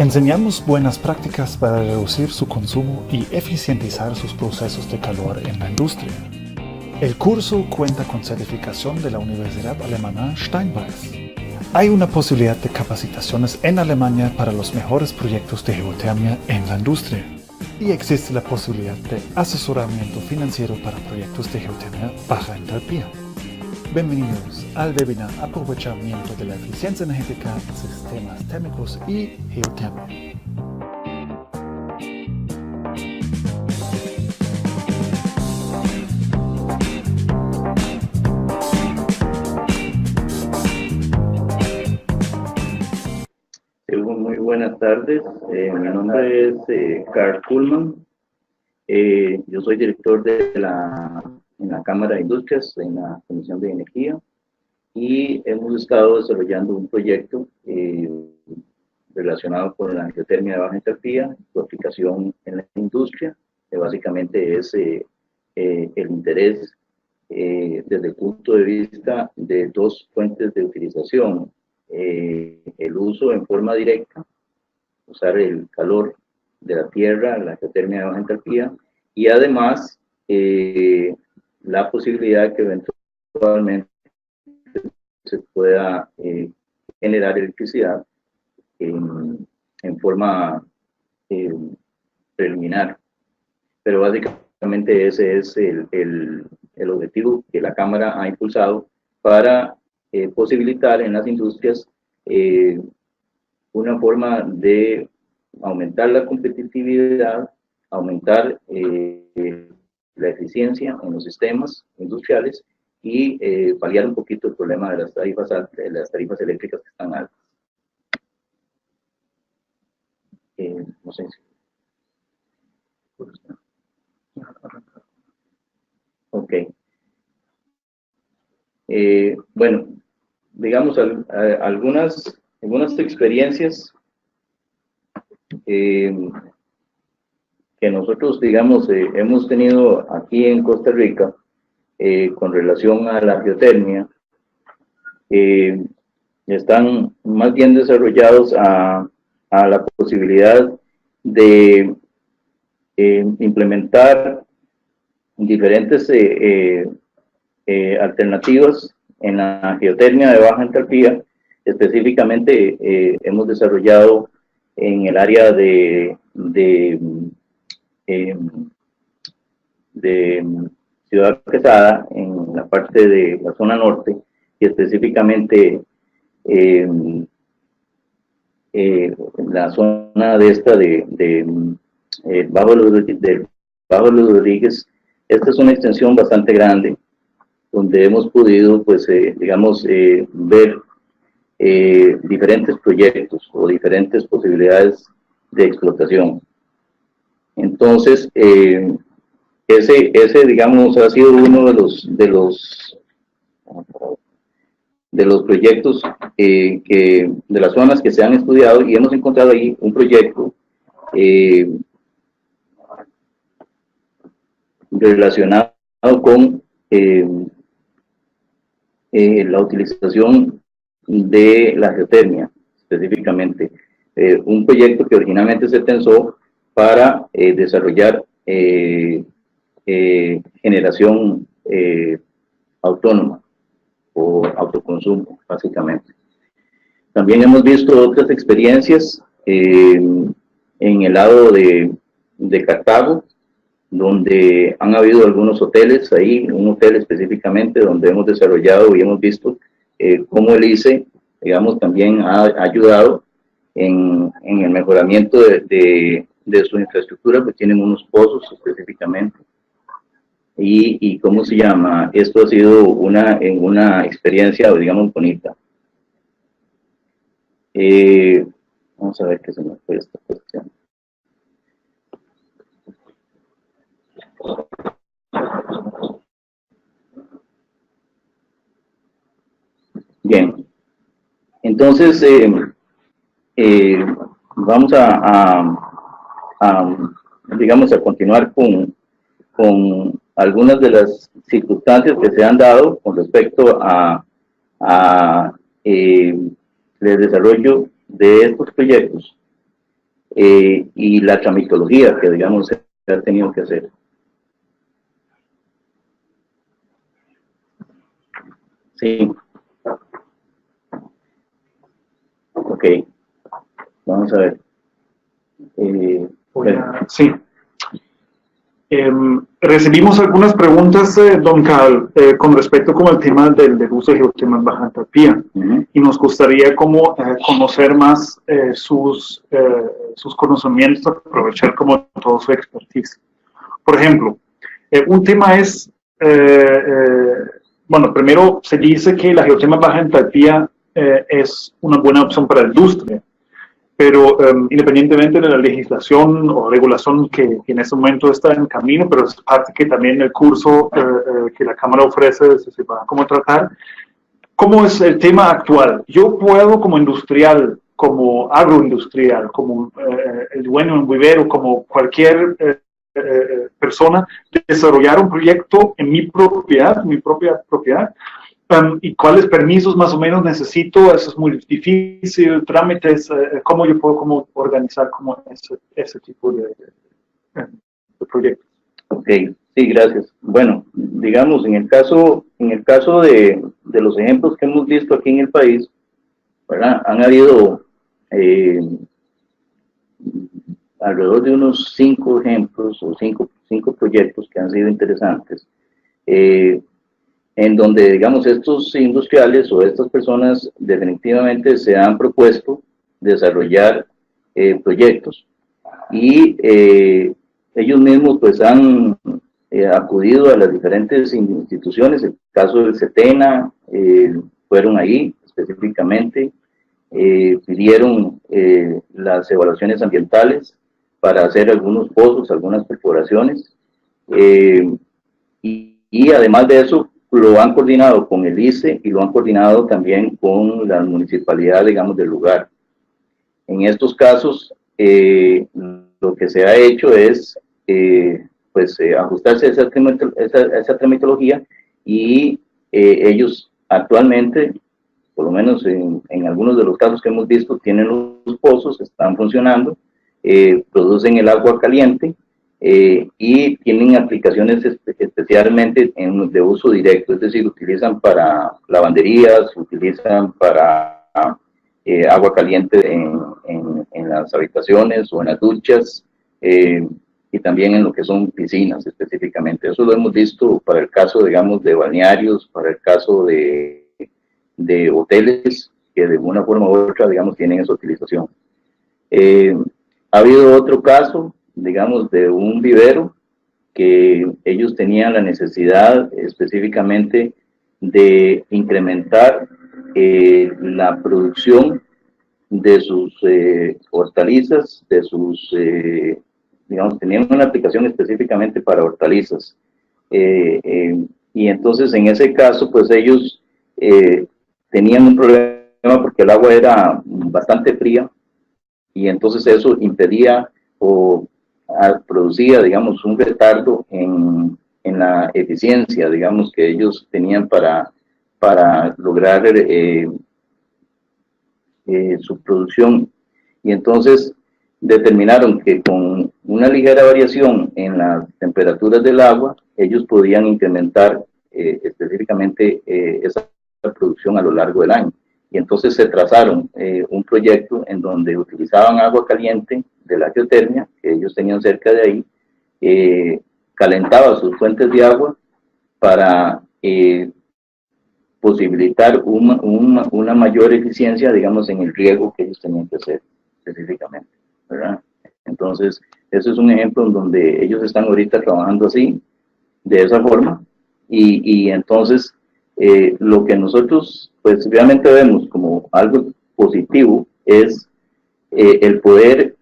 Enseñamos buenas prácticas para reducir su consumo y eficientizar sus procesos de calor en la industria. El curso cuenta con certificación de la Universidad Alemana Steinbeis. Hay una posibilidad de capacitaciones en Alemania para los mejores proyectos de geotermia en la industria. Y existe la posibilidad de asesoramiento financiero para proyectos de geotermia baja entalpía. Bienvenidos al webinar Aprovechamiento de la eficiencia energética en sistemas térmicos y geotermia. Muy buenas tardes, mi nombre es Carl Kuhlmann, yo soy director en la Cámara de Industrias, en la Comisión de Energía, y hemos estado desarrollando un proyecto relacionado con la geotermia de baja entalpía, su aplicación en la industria, que básicamente es el interés desde el punto de vista de dos fuentes de utilización. El uso en forma directa, usar el calor de la tierra, la geotermia de baja entalpía, y además la posibilidad que eventualmente se pueda generar electricidad en forma preliminar. Pero básicamente ese es el objetivo que la Cámara ha impulsado para posibilitar en las industrias una forma de aumentar la competitividad, aumentar la eficiencia en los sistemas industriales y paliar un poquito el problema de las tarifas eléctricas que están altas. No sé si... Ok. Bueno, digamos algunas experiencias que nosotros, digamos, hemos tenido aquí en Costa Rica con relación a la geotermia, están más bien desarrollados a la posibilidad de implementar diferentes alternativas en la geotermia de baja entalpía. Específicamente hemos desarrollado en el área de Ciudad Quesada, en la parte de la zona norte, y específicamente la zona de esta Bajo Los Rodríguez. Esta es una extensión bastante grande, donde hemos podido, pues, digamos, ver diferentes proyectos o diferentes posibilidades de explotación. Entonces, ese, digamos, ha sido uno de los proyectos de las zonas que se han estudiado, y hemos encontrado ahí un proyecto relacionado con la utilización de la geotermia, específicamente. Un proyecto que originalmente se pensó para desarrollar generación autónoma o autoconsumo, básicamente. También hemos visto otras experiencias en el lado de Cartago, donde han habido algunos hoteles ahí, un hotel específicamente donde hemos desarrollado y hemos visto cómo el ICE, digamos, también ha ayudado en el mejoramiento de su infraestructura, que tienen unos pozos específicamente. Y ¿cómo se llama? Esto ha sido una experiencia, digamos, bonita. Vamos a ver qué se nos fue esta cuestión. Bien, entonces vamos digamos, a continuar con algunas de las circunstancias que se han dado con respecto el desarrollo de estos proyectos. y la tramitología que, digamos, se ha tenido que hacer. Sí. Ok. Vamos a ver. Sí. Recibimos algunas preguntas, don Carl, con respecto como al tema del uso de geotemas baja entalpía. Y nos gustaría como conocer más sus conocimientos, aprovechar como todo su expertise. Por ejemplo, un tema es, bueno, primero se dice que la geotema baja entalpía es una buena opción para la industria, pero independientemente de la legislación o regulación que en este momento está en camino, pero es parte que también el curso que la Cámara ofrece se va a cómo tratar. ¿Cómo es el tema actual? Yo puedo como industrial, como agroindustrial, como el dueño de un vivero, como cualquier persona, desarrollar un proyecto en mi propiedad, y cuáles permisos más o menos necesito. Eso es muy difícil, trámites, cómo yo puedo como organizar como ese tipo de proyectos. Ok, sí, gracias. Bueno, digamos, en el caso de los ejemplos que hemos visto aquí en el país, ¿verdad? Han habido alrededor de unos 5 ejemplos o 5 proyectos que han sido interesantes, en donde, digamos, estos industriales o estas personas definitivamente se han propuesto desarrollar proyectos y ellos mismos pues han acudido a las diferentes instituciones. El caso del CETENA, fueron ahí específicamente, pidieron las evaluaciones ambientales para hacer algunos pozos, algunas perforaciones, y además de eso lo han coordinado con el ICE y lo han coordinado también con la municipalidad, digamos, del lugar. En estos casos, lo que se ha hecho es ajustarse a esa tramitología, y ellos actualmente, por lo menos en algunos de los casos que hemos visto, tienen los pozos, están funcionando, producen el agua caliente, y tienen aplicaciones especialmente de uso directo, es decir, utilizan para lavanderías, utilizan para agua caliente en las habitaciones o en las duchas, y también en lo que son piscinas específicamente. Eso lo hemos visto para el caso, digamos, de balnearios, para el caso de hoteles que de una forma u otra, digamos, tienen esa utilización. Ha habido otro caso, digamos, de un vivero que ellos tenían la necesidad específicamente de incrementar la producción de sus hortalizas, de sus, digamos, tenían una aplicación específicamente para hortalizas. Y entonces en ese caso, pues ellos tenían un problema porque el agua era bastante fría, y entonces eso impedía o producía, digamos, un retardo en la eficiencia, digamos, que ellos tenían para lograr su producción. Y entonces determinaron que con una ligera variación en las temperaturas del agua, ellos podían incrementar específicamente esa producción a lo largo del año. Y entonces se trazaron un proyecto en donde utilizaban agua caliente de la geotermia, que ellos tenían cerca de ahí, calentaba sus fuentes de agua para posibilitar una mayor eficiencia, digamos, en el riego que ellos tenían que hacer específicamente, ¿verdad? Entonces, eso es un ejemplo en donde ellos están ahorita trabajando así, de esa forma, y entonces lo que nosotros pues realmente vemos como algo positivo es el poder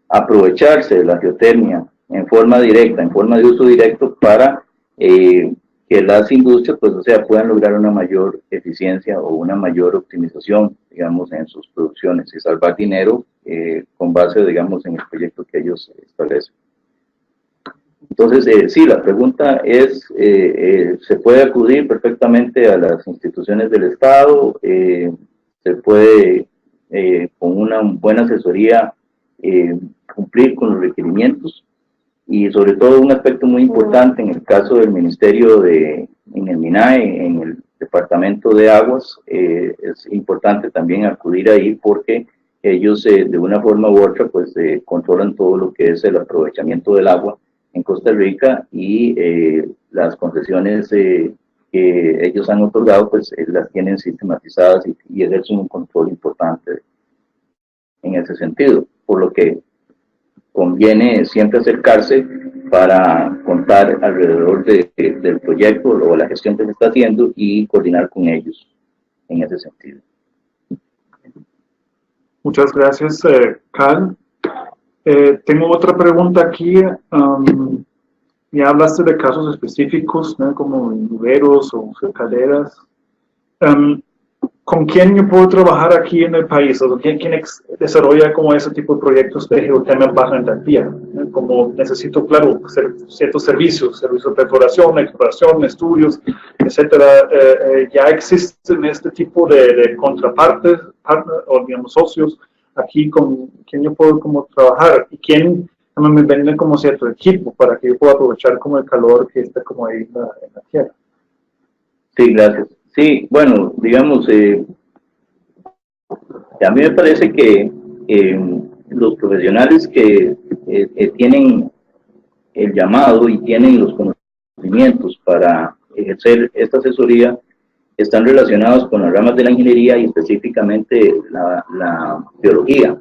aprovecharse de la geotermia en forma directa, en forma de uso directo, para que las industrias pues, o sea, puedan lograr una mayor eficiencia o una mayor optimización, digamos, en sus producciones, y salvar dinero con base, digamos, en el proyecto que ellos establecen. Entonces, sí, la pregunta es, ¿se puede acudir perfectamente a las instituciones del Estado? ¿Se puede, con una buena asesoría, cumplir con los requerimientos. Y sobre todo un aspecto muy importante en el caso del Ministerio en el MINAE, en el Departamento de Aguas, es importante también acudir ahí porque ellos de una forma u otra pues controlan todo lo que es el aprovechamiento del agua en Costa Rica, y las concesiones que ellos han otorgado pues las tienen sistematizadas y ejercen un control importante en ese sentido, por lo que conviene siempre acercarse para contar alrededor del proyecto o la gestión que se está haciendo y coordinar con ellos en ese sentido. Muchas gracias, Carl. Tengo otra pregunta aquí. Ya hablaste de casos específicos, ¿no? Como viveros o calderas. ¿Con quién yo puedo trabajar aquí en el país? O ¿quién desarrolla como ese tipo de proyectos de geotermia baja entalpía? Como necesito, claro, ciertos servicios de perforación, exploración, estudios, etcétera. Ya existen este tipo de contrapartes, o digamos socios, aquí con quien yo puedo como trabajar, y quién me vende como cierto equipo para que yo pueda aprovechar como el calor que está como ahí en la tierra. Sí, gracias. Sí, bueno, digamos, a mí me parece que los profesionales que tienen el llamado y tienen los conocimientos para ejercer esta asesoría están relacionados con las ramas de la ingeniería y específicamente la biología.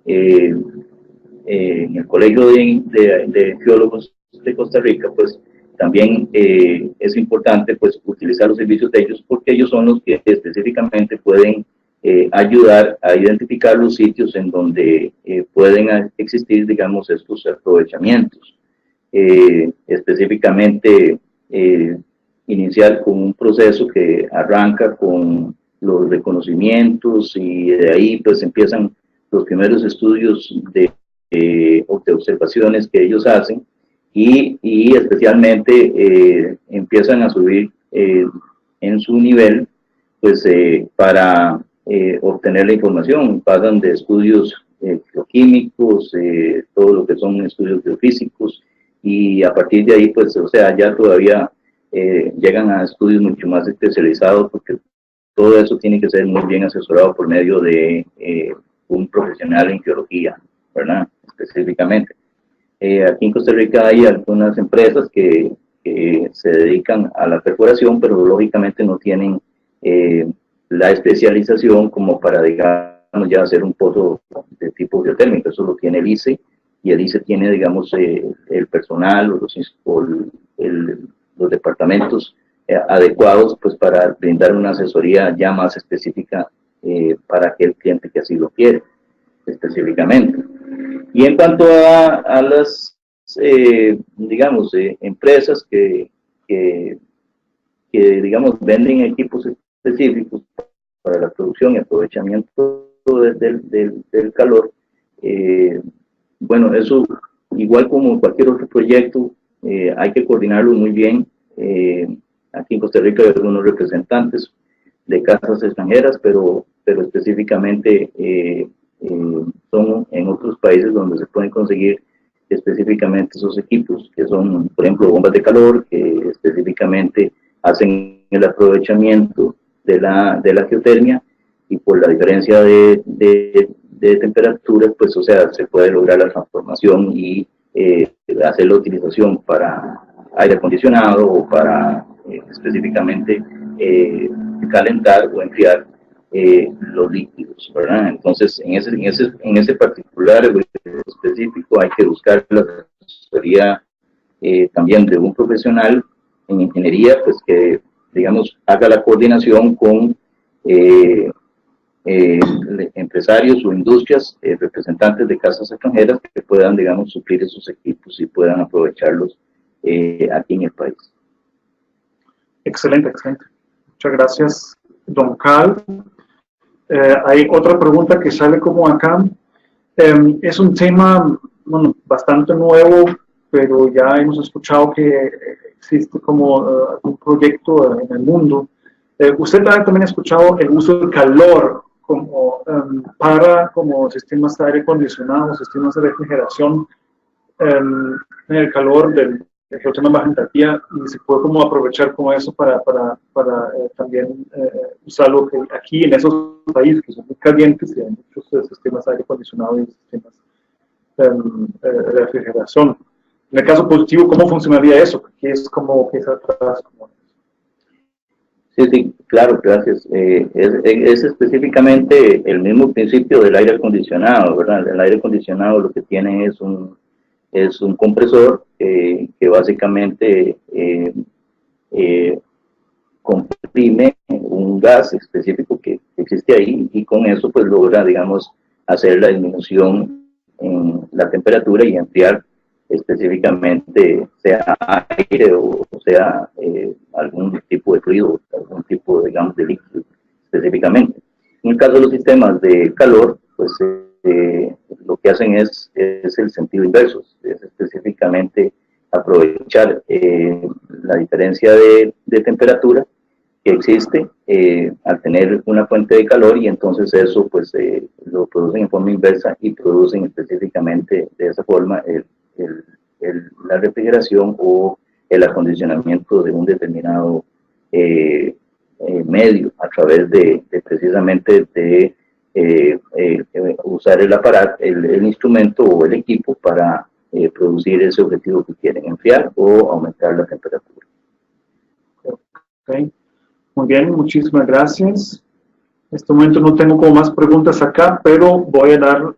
En el Colegio de Geólogos de Costa Rica, pues también es importante pues utilizar los servicios de ellos, porque ellos son los que específicamente pueden ayudar a identificar los sitios en donde pueden existir, digamos, estos aprovechamientos. Específicamente iniciar con un proceso que arranca con los reconocimientos, y de ahí pues empiezan los primeros estudios de observaciones que ellos hacen, y especialmente empiezan a subir en su nivel pues para obtener la información. Pasan de estudios geoquímicos, todo lo que son estudios geofísicos, y a partir de ahí pues, o sea, ya todavía llegan a estudios mucho más especializados, porque todo eso tiene que ser muy bien asesorado por medio de un profesional en geología, ¿verdad? Específicamente. Aquí en Costa Rica hay algunas empresas que se dedican a la perforación, pero lógicamente no tienen la especialización como para, digamos, ya hacer un pozo de tipo geotérmico. Eso lo tiene el ICE, y el ICE tiene, digamos, el personal o los departamentos adecuados pues para brindar una asesoría ya más específica para aquel cliente que así lo quiere específicamente. Y en cuanto a las digamos empresas que digamos venden equipos específicos para la producción y aprovechamiento del calor, bueno, eso igual como cualquier otro proyecto hay que coordinarlo muy bien. Aquí en Costa Rica hay algunos representantes de casas extranjeras, pero específicamente son en otros países donde se pueden conseguir específicamente esos equipos, que son, por ejemplo, bombas de calor, que específicamente hacen el aprovechamiento de la geotermia, y por la diferencia de temperaturas, pues, o sea, se puede lograr la transformación y hacer la utilización para aire acondicionado o para específicamente calentar o enfriar los líquidos, ¿verdad? Entonces, en ese particular específico hay que buscar la asesoría también de un profesional en ingeniería, pues que, digamos, haga la coordinación con empresarios o industrias, representantes de casas extranjeras que puedan, digamos, suplir esos equipos y puedan aprovecharlos aquí en el país. Excelente, excelente. Muchas gracias, don Carl. Hay otra pregunta que sale como acá. Es un tema, bueno, bastante nuevo, pero ya hemos escuchado que existe como un proyecto en el mundo. Usted también ha escuchado el uso del calor para como sistemas de aire acondicionado, sistemas de refrigeración en el calor del geotema baja entalpía, y se puede como aprovechar como eso para también usarlo aquí en esos países que son muy calientes y hay muchos sistemas de aire acondicionado y sistemas de refrigeración. En el caso positivo, ¿cómo funcionaría eso? ¿Qué es como que es atrás? Sí, sí, claro, gracias. Es específicamente el mismo principio del aire acondicionado, ¿verdad? El aire acondicionado lo que tiene es un compresor que básicamente comprime un gas específico que existe ahí, y con eso pues logra, digamos, hacer la disminución en la temperatura y enfriar específicamente, sea aire o sea algún tipo de fluido, algún tipo, digamos, de líquido específicamente. En el caso de los sistemas de calor, pues lo que hacen es el sentido inverso, es específicamente aprovechar la diferencia de temperatura que existe al tener una fuente de calor, y entonces eso pues lo producen en forma inversa y producen específicamente de esa forma la refrigeración o el acondicionamiento de un determinado medio a través de precisamente de usar el aparato, el instrumento o el equipo para producir ese objetivo que quieren, enfriar o aumentar la temperatura. Okay. Muy bien, muchísimas gracias. En este momento no tengo como más preguntas acá, pero voy a dar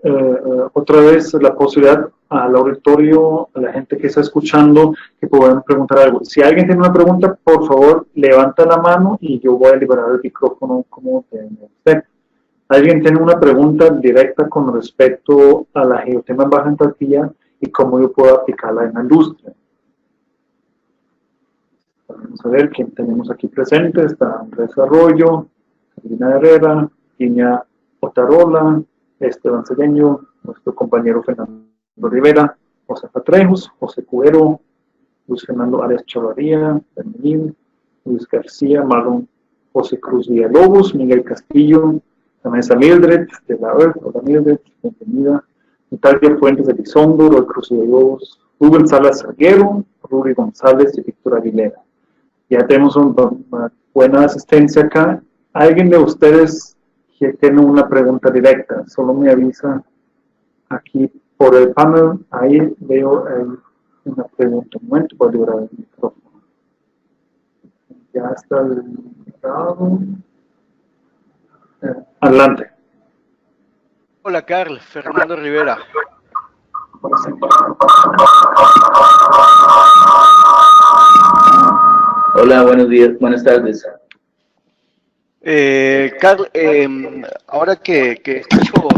otra vez la posibilidad al auditorio, a la gente que está escuchando, que puedan preguntar algo. Si alguien tiene una pregunta, por favor, levanta la mano y yo voy a liberar el micrófono como usted. ¿Alguien tiene una pregunta directa con respecto a la geotema en baja entalpía y cómo yo puedo aplicarla en la industria? Vamos a ver quién tenemos aquí presente. Está Andrés Arroyo, Carolina Herrera, Iña Otarola, Esteban Cedeño, nuestro compañero Fernando Rivera, José Patrejos, José Cuero, Luis Fernando Arias Chavarría, Benjamín, Luis García, Marlon José Cruz Villalobos, Miguel Castillo, Vanessa Mildred de la Earth, hola Mildred, bienvenida, Natalia Fuentes de Elizondo, Roy Cruz Villalobos, Rubén Salas Salguero, Ruri González y Víctor Aguilera. Ya tenemos una buena asistencia acá. ¿Alguien de ustedes que tiene una pregunta directa? Solo me avisa aquí por el panel. Ahí veo una pregunta. Un momento, voy a liberar el micrófono. Ya está liberado. Adelante. Hola, Carl. Fernando Rivera. Hola, buenos días, buenas tardes. Carl, ahora que escucho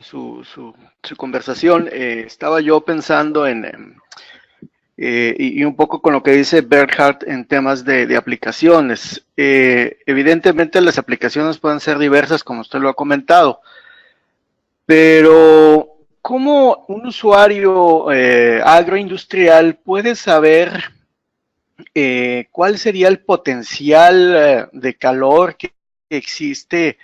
su conversación, estaba yo pensando y un poco con lo que dice Bernhard en temas de aplicaciones. Evidentemente las aplicaciones pueden ser diversas, como usted lo ha comentado, pero ¿cómo un usuario agroindustrial puede saber cuál sería el potencial de calor que existe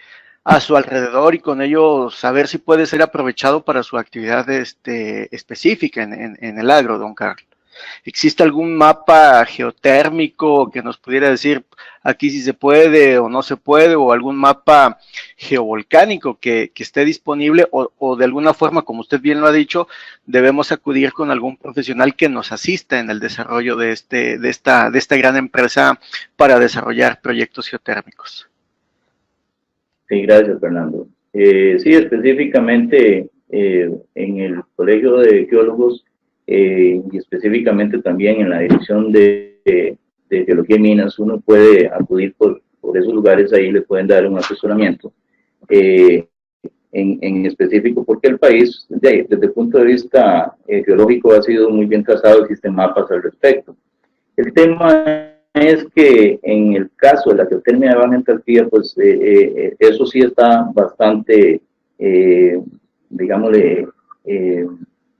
a su alrededor y con ello saber si puede ser aprovechado para su actividad específica en el agro, don Carl? ¿Existe algún mapa geotérmico que nos pudiera decir aquí si se puede o no se puede, o algún mapa geovolcánico que esté disponible, o de alguna forma, como usted bien lo ha dicho, debemos acudir con algún profesional que nos asista en el desarrollo de esta gran empresa para desarrollar proyectos geotérmicos? Sí, gracias, Fernando. Sí, específicamente en el Colegio de Geólogos y específicamente también en la Dirección de Geología y Minas, uno puede acudir por esos lugares, ahí le pueden dar un asesoramiento en específico, porque el país, desde el punto de vista geológico, ha sido muy bien trazado, existen mapas al respecto. El tema es que en el caso de la geotermia de baja entalpía, pues eso sí está bastante, digámosle,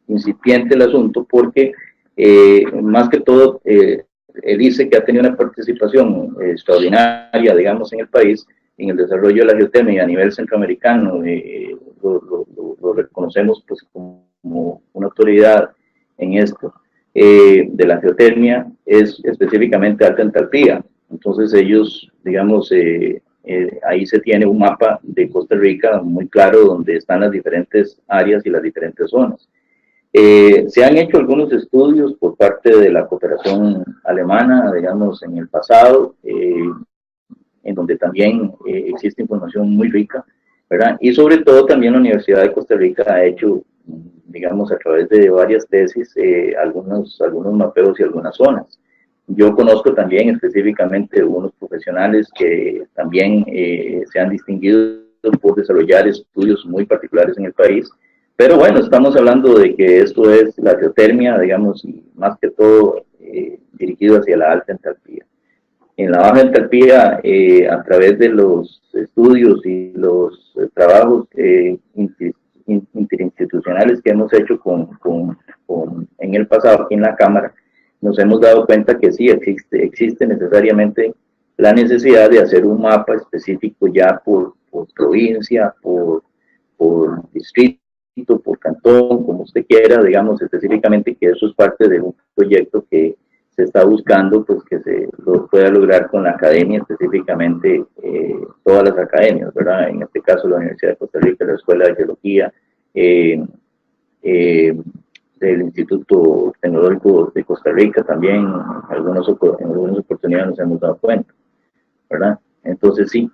incipiente el asunto, porque más que todo dice que ha tenido una participación extraordinaria, digamos, en el país, en el desarrollo de la geotermia a nivel centroamericano, lo reconocemos pues como una autoridad en esto, de la geotermia, es específicamente alta entalpía. Entonces ellos, digamos, ahí se tiene un mapa de Costa Rica muy claro donde están las diferentes áreas y las diferentes zonas. Se han hecho algunos estudios por parte de la cooperación alemana, digamos, en el pasado, en donde también existe información muy rica, ¿verdad? Y sobre todo también la Universidad de Costa Rica ha hecho, digamos, a través de varias tesis, algunos mapeos y algunas zonas. Yo conozco también específicamente unos profesionales que también se han distinguido por desarrollar estudios muy particulares en el país, pero bueno, estamos hablando de que esto es la geotermia, digamos, y más que todo dirigido hacia la alta entalpía. En la baja entalpía, a través de los estudios y los trabajos interinstitucionales que hemos hecho en el pasado aquí en la Cámara, nos hemos dado cuenta que sí existe necesariamente la necesidad de hacer un mapa específico ya por provincia, por distrito, por cantón, como usted quiera, digamos específicamente que eso es parte de un proyecto que se está buscando, pues que se lo pueda lograr con la academia, específicamente todas las academias, ¿verdad? En este caso la Universidad de Costa Rica, la Escuela de Geología, del Instituto Tecnológico de Costa Rica también, en algunas oportunidades nos hemos dado cuenta, ¿verdad? Entonces sí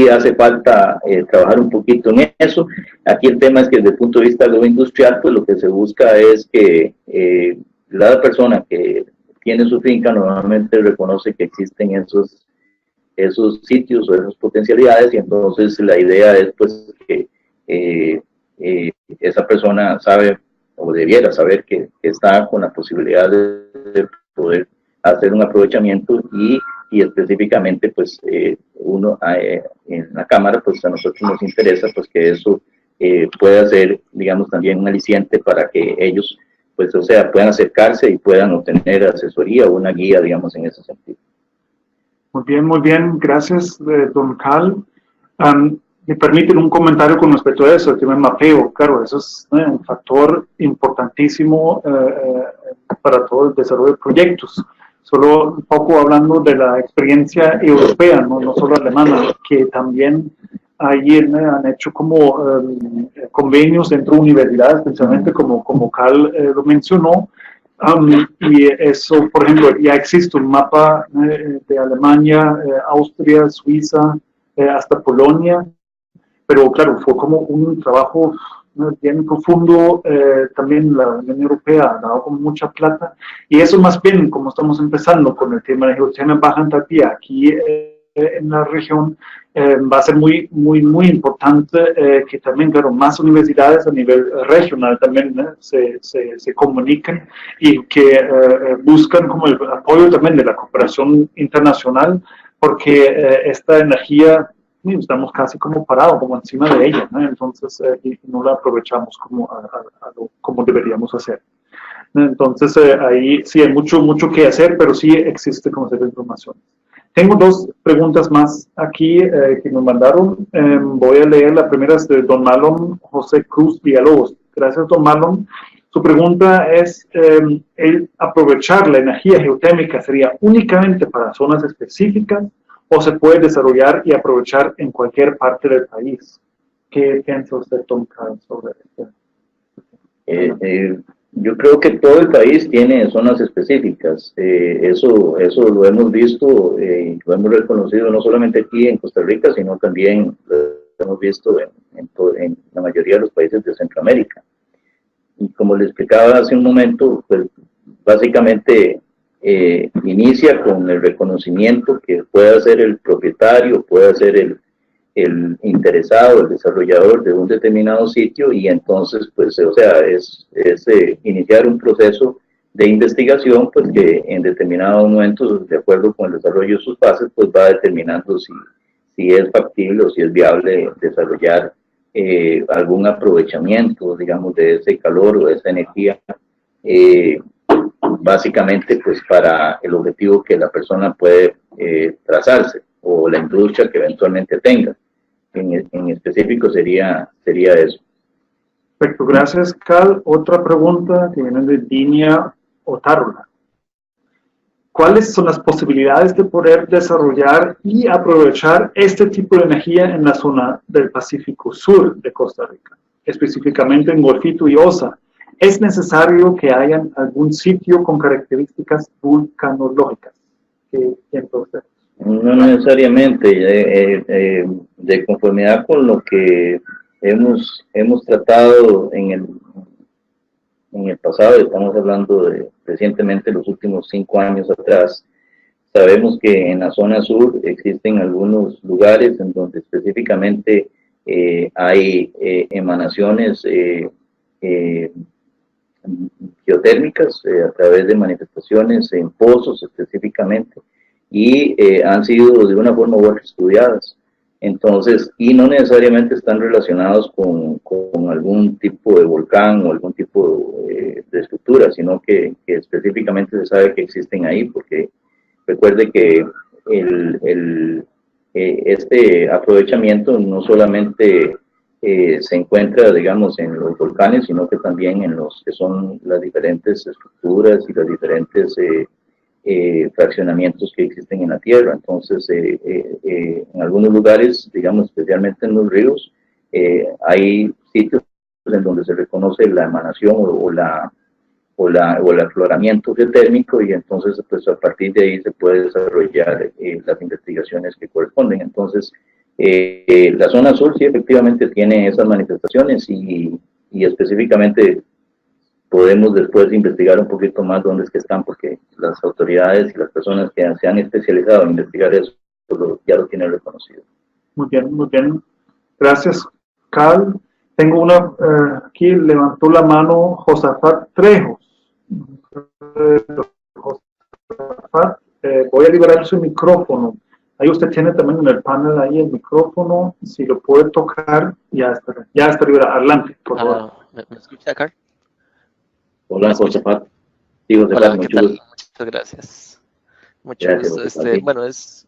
hace falta trabajar un poquito en eso. Aquí el tema es que desde el punto de vista agroindustrial, pues lo que se busca es que la persona que tiene su finca normalmente reconoce que existen esos sitios o esas potencialidades, y entonces la idea es pues que esa persona sabe o debiera saber que está con la posibilidad de poder hacer un aprovechamiento y específicamente pues uno en la Cámara pues a nosotros nos interesa pues que eso pueda ser, digamos, también un aliciente para que ellos pues o sea puedan acercarse y puedan obtener asesoría o una guía, digamos, en ese sentido. Muy bien, gracias, don Carl. Me permiten un comentario con respecto a eso, el tema del mapeo. Claro, eso es un factor importantísimo para todo el desarrollo de proyectos. Solo un poco hablando de la experiencia europea, no solo alemana, que también ahí han hecho como convenios entre universidades, precisamente como Carl lo mencionó. Y eso, por ejemplo, ya existe un mapa de Alemania, Austria, Suiza, hasta Polonia, pero claro, fue como un trabajo bien profundo. También la Unión Europea ha dado como mucha plata, y eso más bien, como estamos empezando con el tema de geotermia baja entalpía aquí en la región, va a ser muy importante que también, claro, más universidades a nivel regional también se comuniquen y que buscan como el apoyo también de la cooperación internacional, porque esta energía estamos casi como parados, como encima de ella, ¿no? Entonces y no la aprovechamos como deberíamos hacer. Entonces ahí sí hay mucho que hacer, pero sí existe como esa información. Tengo dos preguntas más aquí que me mandaron. Voy a leer. La primera es de don Marlon José Cruz Villalobos. Gracias, don Marlon. Su pregunta es, ¿el aprovechar la energía geotérmica sería únicamente para zonas específicas o se puede desarrollar y aprovechar en cualquier parte del país? ¿Qué piensa usted, Tom Carl, sobre esto? Yo creo que todo el país tiene zonas específicas. Eso lo hemos visto, lo hemos reconocido no solamente aquí en Costa Rica, sino también lo hemos visto en la mayoría de los países de Centroamérica. Y como le explicaba hace un momento, pues básicamente inicia con el reconocimiento que puede hacer el propietario, puede hacer el interesado, el desarrollador de un determinado sitio, y entonces pues o sea es iniciar un proceso de investigación pues que en determinados momentos, de acuerdo con el desarrollo de sus bases, pues va determinando si es factible o si es viable desarrollar algún aprovechamiento, digamos, de ese calor o de esa energía, básicamente pues para el objetivo que la persona puede trazarse. o la industria que eventualmente tenga. En específico sería eso. Perfecto, gracias, Cal. Otra pregunta que viene de Dinia Otárula. ¿Cuáles son las posibilidades de poder desarrollar y aprovechar este tipo de energía en la zona del Pacífico Sur de Costa Rica, específicamente en Golfito y Osa? ¿Es necesario que haya algún sitio con características vulcanológicas? ¿Qué piensa usted? No necesariamente, de conformidad con lo que hemos tratado en el pasado, estamos hablando de recientemente, los últimos 5 años atrás, sabemos que en la zona sur existen algunos lugares en donde específicamente hay emanaciones geotérmicas a través de manifestaciones en pozos específicamente, y han sido de una forma u otra estudiadas. Entonces, y no necesariamente están relacionados con algún tipo de volcán o algún tipo de estructura, sino que específicamente se sabe que existen ahí, porque recuerde que este aprovechamiento no solamente se encuentra, digamos, en los volcanes, sino que también en los que son las diferentes estructuras y las diferentes fraccionamientos que existen en la tierra. Entonces, en algunos lugares, digamos, especialmente en los ríos, hay sitios en donde se reconoce la emanación o el afloramiento geotérmico, y entonces, pues, a partir de ahí se puede desarrollar las investigaciones que corresponden. Entonces, la zona sur sí efectivamente tiene esas manifestaciones, y específicamente podemos después investigar un poquito más dónde es que están, porque las autoridades y las personas que se han especializado en investigar eso ya lo tienen reconocido. Muy bien. Gracias, Cal. Tengo una, aquí levantó la mano Josafat Trejos. Josafat, voy a liberar su micrófono. Ahí usted tiene también en el panel ahí el micrófono. Si lo puede tocar, ya está liberado. Adelante, por favor. ¿Me escucha, Cal? Hola, Josafat. Hola, ¿qué tal? Muchas gracias. Bueno, es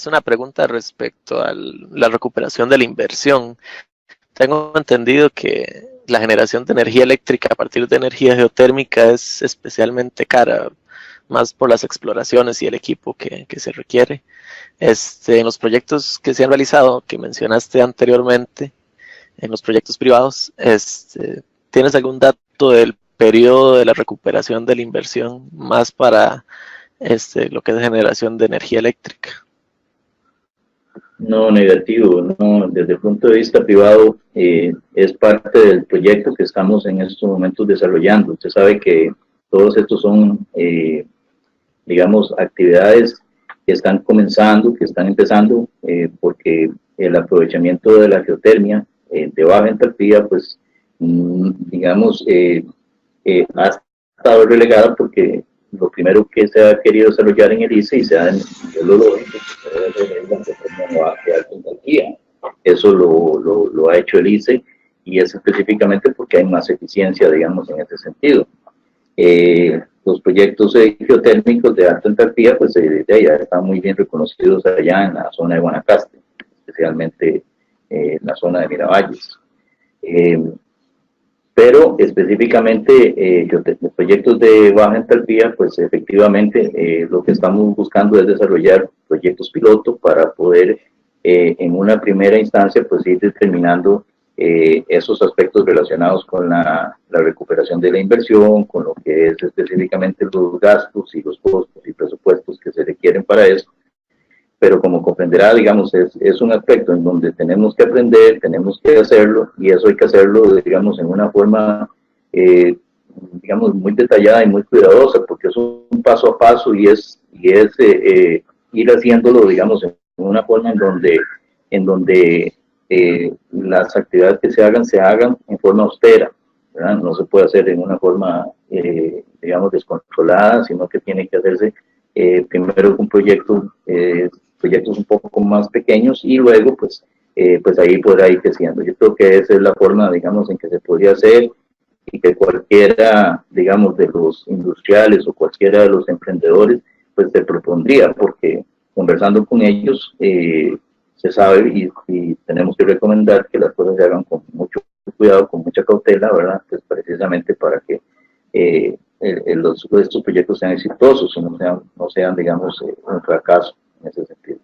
una pregunta respecto a la recuperación de la inversión. Tengo entendido que la generación de energía eléctrica a partir de energía geotérmica es especialmente cara, más por las exploraciones y el equipo que se requiere. En los proyectos que se han realizado, que mencionaste anteriormente, en los proyectos privados, ¿tienes algún dato del periodo de la recuperación de la inversión más para lo que es generación de energía eléctrica? No, negativo, no, desde el punto de vista privado es parte del proyecto que estamos en estos momentos desarrollando. Usted sabe que todos estos son, digamos, actividades que están comenzando, que están empezando, porque el aprovechamiento de la geotermia de baja entalpía, pues, digamos, ha estado relegada porque lo primero que se ha querido desarrollar en el ICE y se ha es lo lógico, es la geotermia de alta entalpía. Eso lo ha hecho el ICE, y es específicamente porque hay más eficiencia, digamos, en ese sentido. Los proyectos geotérmicos de alta entalpía, pues ya están muy bien reconocidos allá en la zona de Guanacaste, especialmente en la zona de Miravalles. Pero específicamente los proyectos de baja entalpía, pues efectivamente lo que estamos buscando es desarrollar proyectos piloto para poder en una primera instancia pues ir determinando esos aspectos relacionados con la recuperación de la inversión, con lo que es específicamente los gastos y los costos y presupuestos que se requieren para eso. Pero como comprenderá, digamos, es un aspecto en donde tenemos que aprender, tenemos que hacerlo, y eso hay que hacerlo, digamos, en una forma, digamos, muy detallada y muy cuidadosa, porque es un paso a paso y es ir haciéndolo, digamos, en una forma en donde las actividades que se hagan en forma austera, ¿verdad? No se puede hacer en una forma, digamos, descontrolada, sino que tiene que hacerse primero con proyectos un poco más pequeños, y luego pues ahí podrá ir creciendo. Yo creo que esa es la forma, digamos, en que se podría hacer, y que cualquiera, digamos, de los industriales o cualquiera de los emprendedores pues se propondría, porque conversando con ellos, se sabe y tenemos que recomendar que las cosas se hagan con mucho cuidado, con mucha cautela, ¿verdad? Pues precisamente para que estos proyectos sean exitosos, no sean digamos, un fracaso en ese sentido.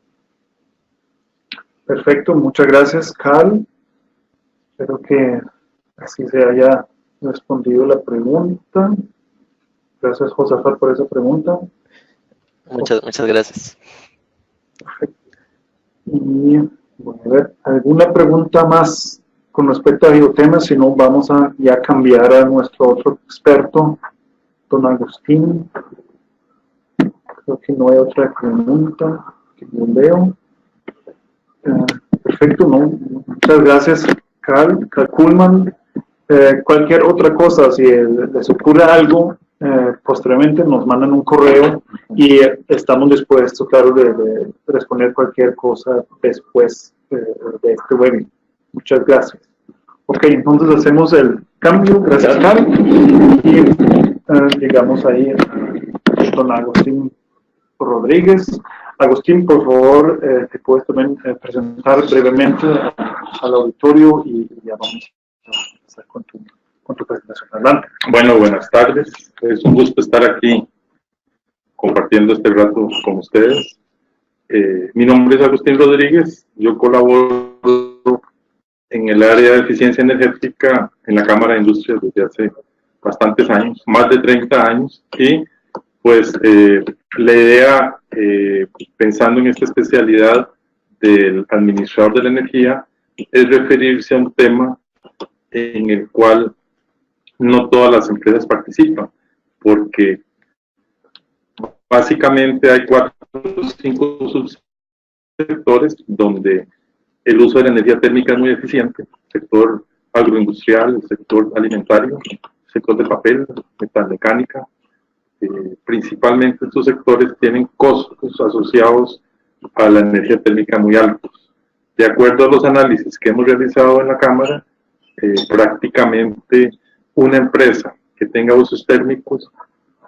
Perfecto, muchas gracias, Carl. Espero que así se haya respondido la pregunta. Gracias, Josafat, por esa pregunta. Muchas gracias. Perfecto. Y bueno, a ver, ¿alguna pregunta más con respecto a biotemas? Si no, vamos a ya cambiar a nuestro otro experto, don Agustín. Creo que no hay otra pregunta que yo veo. Perfecto, ¿no? Muchas gracias, Carl Kuhlmann. Cualquier otra cosa, si les ocurre algo, posteriormente nos mandan un correo y estamos dispuestos, claro, de responder cualquier cosa después de este webinar. Muchas gracias. Ok, entonces hacemos el cambio. Gracias, Carl. Y llegamos ahí a don Agustín Rodríguez. Agustín, por favor, te puedes también presentar brevemente al auditorio y ya vamos a empezar con tu presentación. Adelante. Bueno, buenas tardes. Es un gusto estar aquí compartiendo este rato con ustedes. Mi nombre es Agustín Rodríguez. Yo colaboro en el área de eficiencia energética en la Cámara de Industrias desde hace bastantes años, más de 30 años, y pues la idea, pensando en esta especialidad del administrador de la energía, es referirse a un tema en el cual no todas las empresas participan, porque básicamente hay 4 o 5 subsectores donde el uso de la energía térmica es muy eficiente: el sector agroindustrial, el sector alimentario, el sector de papel, metalmecánica. Principalmente estos sectores tienen costos asociados a la energía térmica muy altos. De acuerdo a los análisis que hemos realizado en la Cámara, prácticamente una empresa que tenga usos térmicos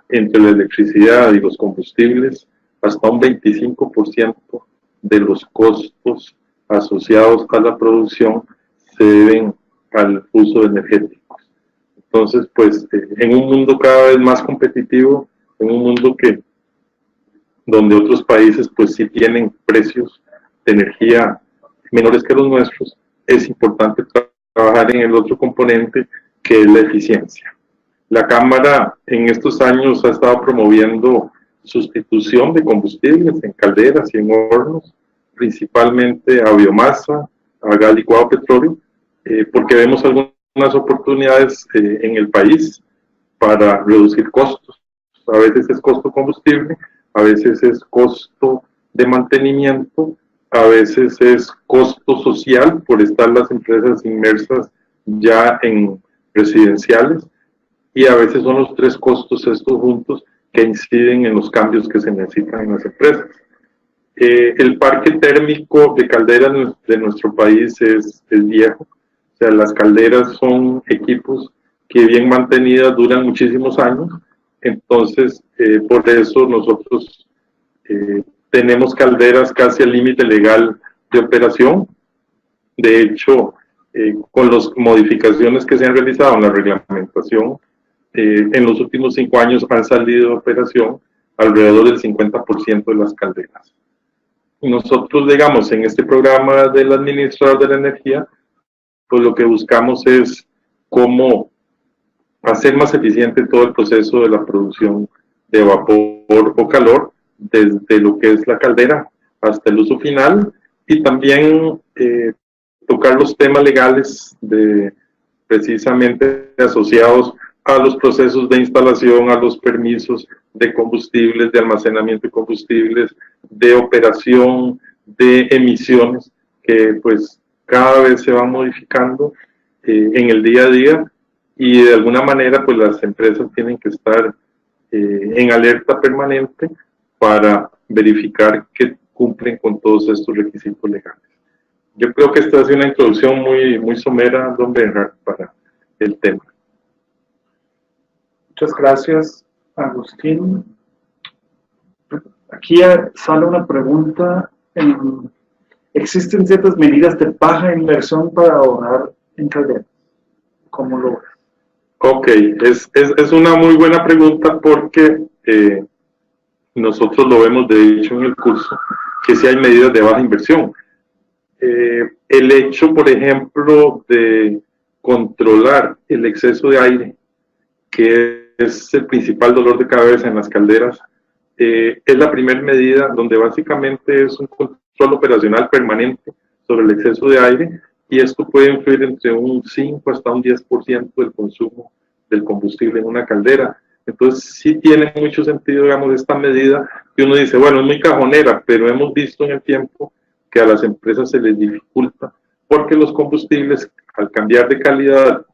entre la electricidad y los combustibles, hasta un 25% de los costos asociados a la producción se deben al uso de energéticos. Entonces, pues, en un mundo cada vez más competitivo, en un mundo donde otros países, pues, sí tienen precios de energía menores que los nuestros, es importante trabajar en el otro componente, que es la eficiencia. La Cámara en estos años ha estado promoviendo sustitución de combustibles en calderas y en hornos, principalmente a biomasa, a gas licuado, petróleo, porque vemos algunas oportunidades en el país para reducir costos. A veces es costo combustible, a veces es costo de mantenimiento, a veces es costo social por estar las empresas inmersas ya en residenciales, y a veces son los 3 costos estos juntos que inciden en los cambios que se necesitan en las empresas. El parque térmico de calderas de nuestro país es viejo. O sea, las calderas son equipos que bien mantenidas duran muchísimos años. Entonces, por eso nosotros tenemos calderas casi al límite legal de operación. De hecho, con las modificaciones que se han realizado en la reglamentación, en los últimos 5 años han salido de operación alrededor del 50% de las calderas. Y nosotros, digamos, en este programa del administrador de la energía, pues lo que buscamos es cómo hacer más eficiente todo el proceso de la producción de vapor o calor, desde lo que es la caldera hasta el uso final, y también tocar los temas legales precisamente asociados a los procesos de instalación, a los permisos de combustibles, de almacenamiento de combustibles, de operación, de emisiones, que pues cada vez se van modificando en el día a día, y de alguna manera pues las empresas tienen que estar en alerta permanente para verificar que cumplen con todos estos requisitos legales. Yo creo que esta es una introducción muy somera, don Bernhard, para el tema. Muchas gracias, Agustín. aquí sale una pregunta. ¿Existen ciertas medidas de baja inversión para ahorrar en calderas? ¿Cómo lo ves? Ok, es una muy buena pregunta porque nosotros lo vemos de hecho en el curso, que sí hay medidas de baja inversión. El hecho, por ejemplo, de controlar el exceso de aire, que es el principal dolor de cabeza en las calderas, es la primera medida donde básicamente es un control operacional permanente sobre el exceso de aire, y esto puede influir entre un 5 hasta un 10% del consumo del combustible en una caldera. Entonces sí tiene mucho sentido, digamos, esta medida, que uno dice, bueno, es muy cajonera, pero hemos visto en el tiempo que a las empresas se les dificulta, porque los combustibles, al cambiar de calidad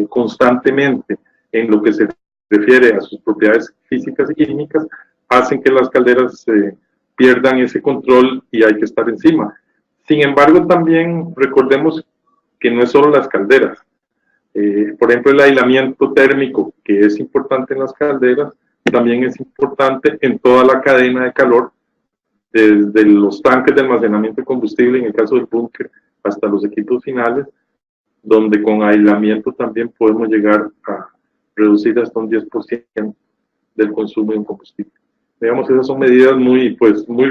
constantemente en lo que se refiere a sus propiedades físicas y químicas, hacen que las calderas pierdan ese control y hay que estar encima. Sin embargo, también recordemos que no es solo las calderas. Por ejemplo, el aislamiento térmico, que es importante en las calderas, también es importante en toda la cadena de calor, desde los tanques de almacenamiento de combustible, en el caso del búnker, hasta los equipos finales, donde con aislamiento también podemos llegar a reducir hasta un 10% del consumo de un combustible. Digamos, esas son medidas muy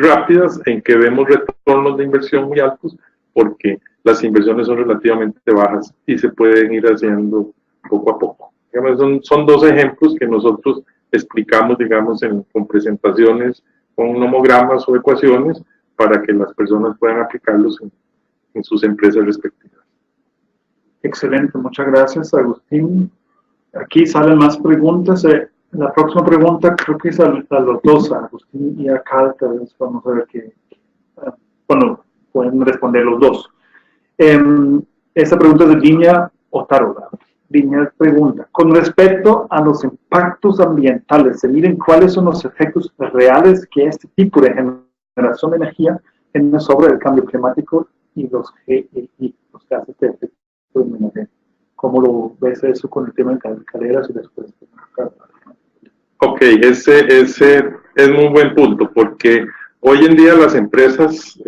rápidas en que vemos retornos de inversión muy altos, porque las inversiones son relativamente bajas y se pueden ir haciendo poco a poco. Digamos, son dos ejemplos que nosotros explicamos, digamos, con presentaciones, con nomogramas o ecuaciones, para que las personas puedan aplicarlos en sus empresas respectivas. Excelente, muchas gracias, Agustín. Aquí salen más preguntas. La próxima pregunta creo que es a los dos, a Agustín y a Cal. Tal vez vamos a ver que, bueno, pueden responder los dos. Esta pregunta es de Viña Otárola. Viña pregunta, con respecto a los impactos ambientales, se miren cuáles son los efectos reales que este tipo de generación de energía tiene sobre el cambio climático y los gases de efecto invernadero. ¿Cómo lo ves eso con el tema de calderas y después? Ok, ese es muy buen punto, porque hoy en día las empresas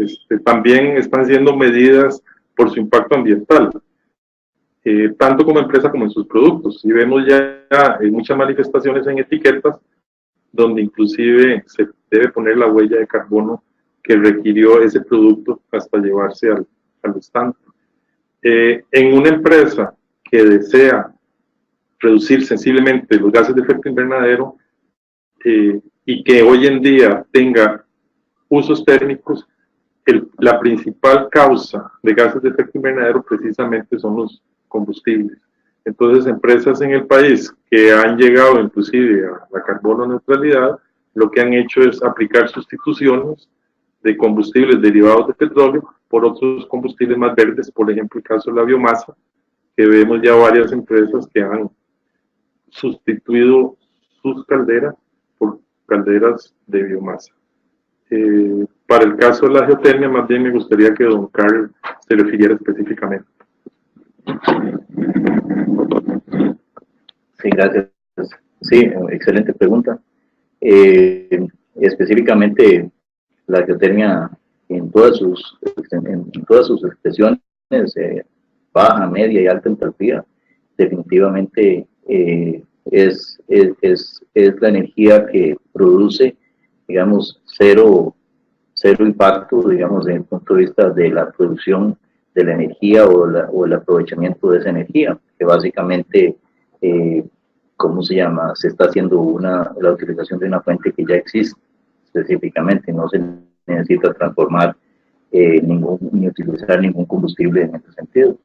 también están haciendo medidas por su impacto ambiental, tanto como empresa como en sus productos. Y vemos ya muchas manifestaciones en etiquetas donde inclusive se debe poner la huella de carbono que requirió ese producto hasta llevarse al estante. En una empresa que desea reducir sensiblemente los gases de efecto invernadero y que hoy en día tenga usos térmicos, la principal causa de gases de efecto invernadero precisamente son los combustibles. Entonces, empresas en el país que han llegado inclusive a la carbono neutralidad, lo que han hecho es aplicar sustituciones de combustibles derivados de petróleo por otros combustibles más verdes, por ejemplo el caso de la biomasa, que vemos ya varias empresas que han sustituido sus calderas por calderas de biomasa. Para el caso de la geotermia, más bien me gustaría que don Carl se refiriera específicamente. Sí, gracias. Sí, excelente pregunta. Específicamente, la geotermia en todas sus expresiones, baja, media y alta entalpía, definitivamente es la energía que produce, digamos, cero impacto, digamos, desde el punto de vista de la producción de la energía o el aprovechamiento de esa energía, que básicamente, ¿cómo se llama? Se está haciendo la utilización de una fuente que ya existe específicamente, no se necesita transformar ni utilizar ningún combustible en ese sentido.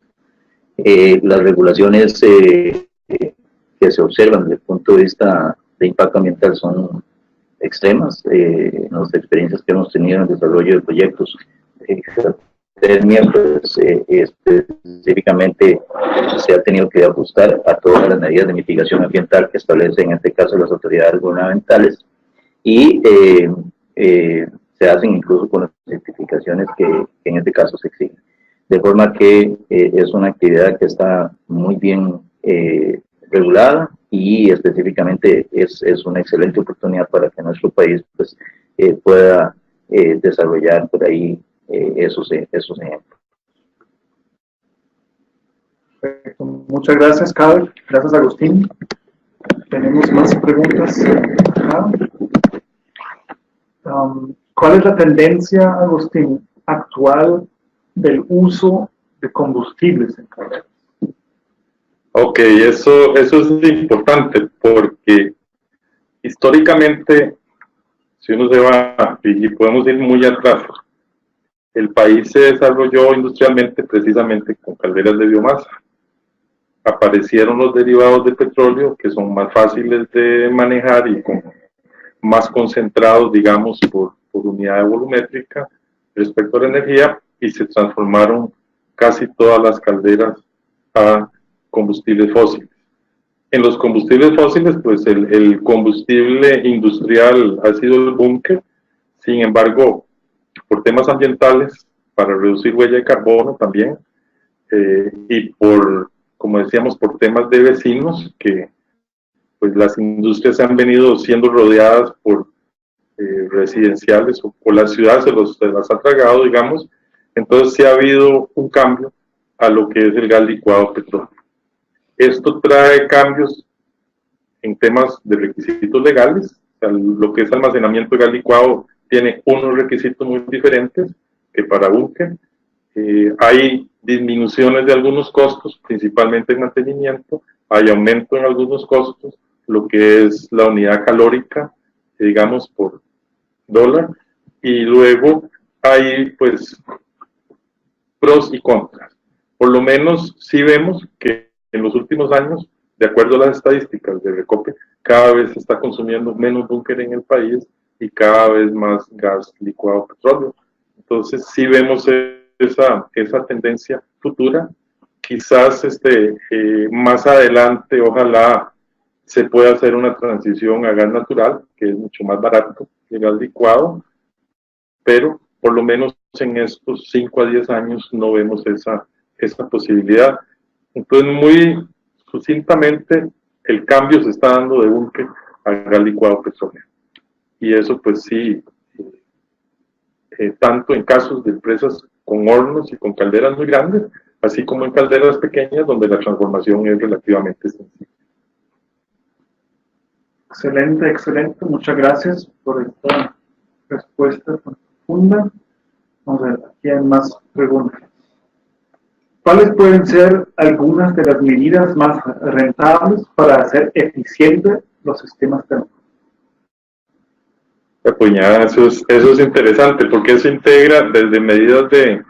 Las regulaciones que se observan desde el punto de vista de impacto ambiental son extremas. En las experiencias que hemos tenido en el desarrollo de proyectos específicamente se ha tenido que ajustar a todas las medidas de mitigación ambiental que establecen en este caso las autoridades gubernamentales, y se hacen incluso con las certificaciones que en este caso se exigen. De forma que es una actividad que está muy bien regulada, y específicamente es una excelente oportunidad para que nuestro país pues, pueda desarrollar por ahí esos ejemplos. Perfecto. Muchas gracias, Carl. Gracias, Agustín. Tenemos más preguntas. ¿Cuál es la tendencia, Agustín, actual del uso de combustibles en carreras? Ok, eso es importante porque históricamente, si uno se va, y podemos ir muy atrás, el país se desarrolló industrialmente precisamente con calderas de biomasa. Aparecieron los derivados de petróleo que son más fáciles de manejar y más concentrados, digamos, por unidad volumétrica respecto a la energía, y se transformaron casi todas las calderas a combustibles fósiles. En los combustibles fósiles, pues el combustible industrial ha sido el búnker. Sin embargo, por temas ambientales, para reducir huella de carbono también, y como decíamos, por temas de vecinos, que pues las industrias han venido siendo rodeadas por residenciales, o la ciudad se las ha tragado, digamos. Entonces sí ha habido un cambio a lo que es el gas licuado petróleo. Esto trae cambios en temas de requisitos legales. O sea, lo que es almacenamiento de gas licuado tiene unos requisitos muy diferentes que para búnker. Hay disminuciones de algunos costos, principalmente en mantenimiento. Hay aumento en algunos costos, lo que es la unidad calórica, digamos, por dólar. Y luego hay, pues, pros y contras. Por lo menos sí vemos que en los últimos años, de acuerdo a las estadísticas de Recope, cada vez se está consumiendo menos búnker en el país y cada vez más gas licuado petróleo. Entonces sí vemos esa tendencia futura. Quizás más adelante, ojalá se pueda hacer una transición a gas natural, que es mucho más barato que el gas licuado, pero por lo menos en estos 5 a 10 años no vemos esa posibilidad. Entonces, muy sucintamente, el cambio se está dando de búnker a gas licuado petróleo. Y eso, pues sí, tanto en casos de empresas con hornos y con calderas muy grandes, así como en calderas pequeñas, donde la transformación es relativamente sencilla. Excelente, excelente. Muchas gracias por esta respuesta profunda. Vamos a ver, aquí hay más preguntas. ¿Cuáles pueden ser algunas de las medidas más rentables para hacer eficientes los sistemas térmicos? Pues ya, eso es interesante, porque eso integra desde medidas de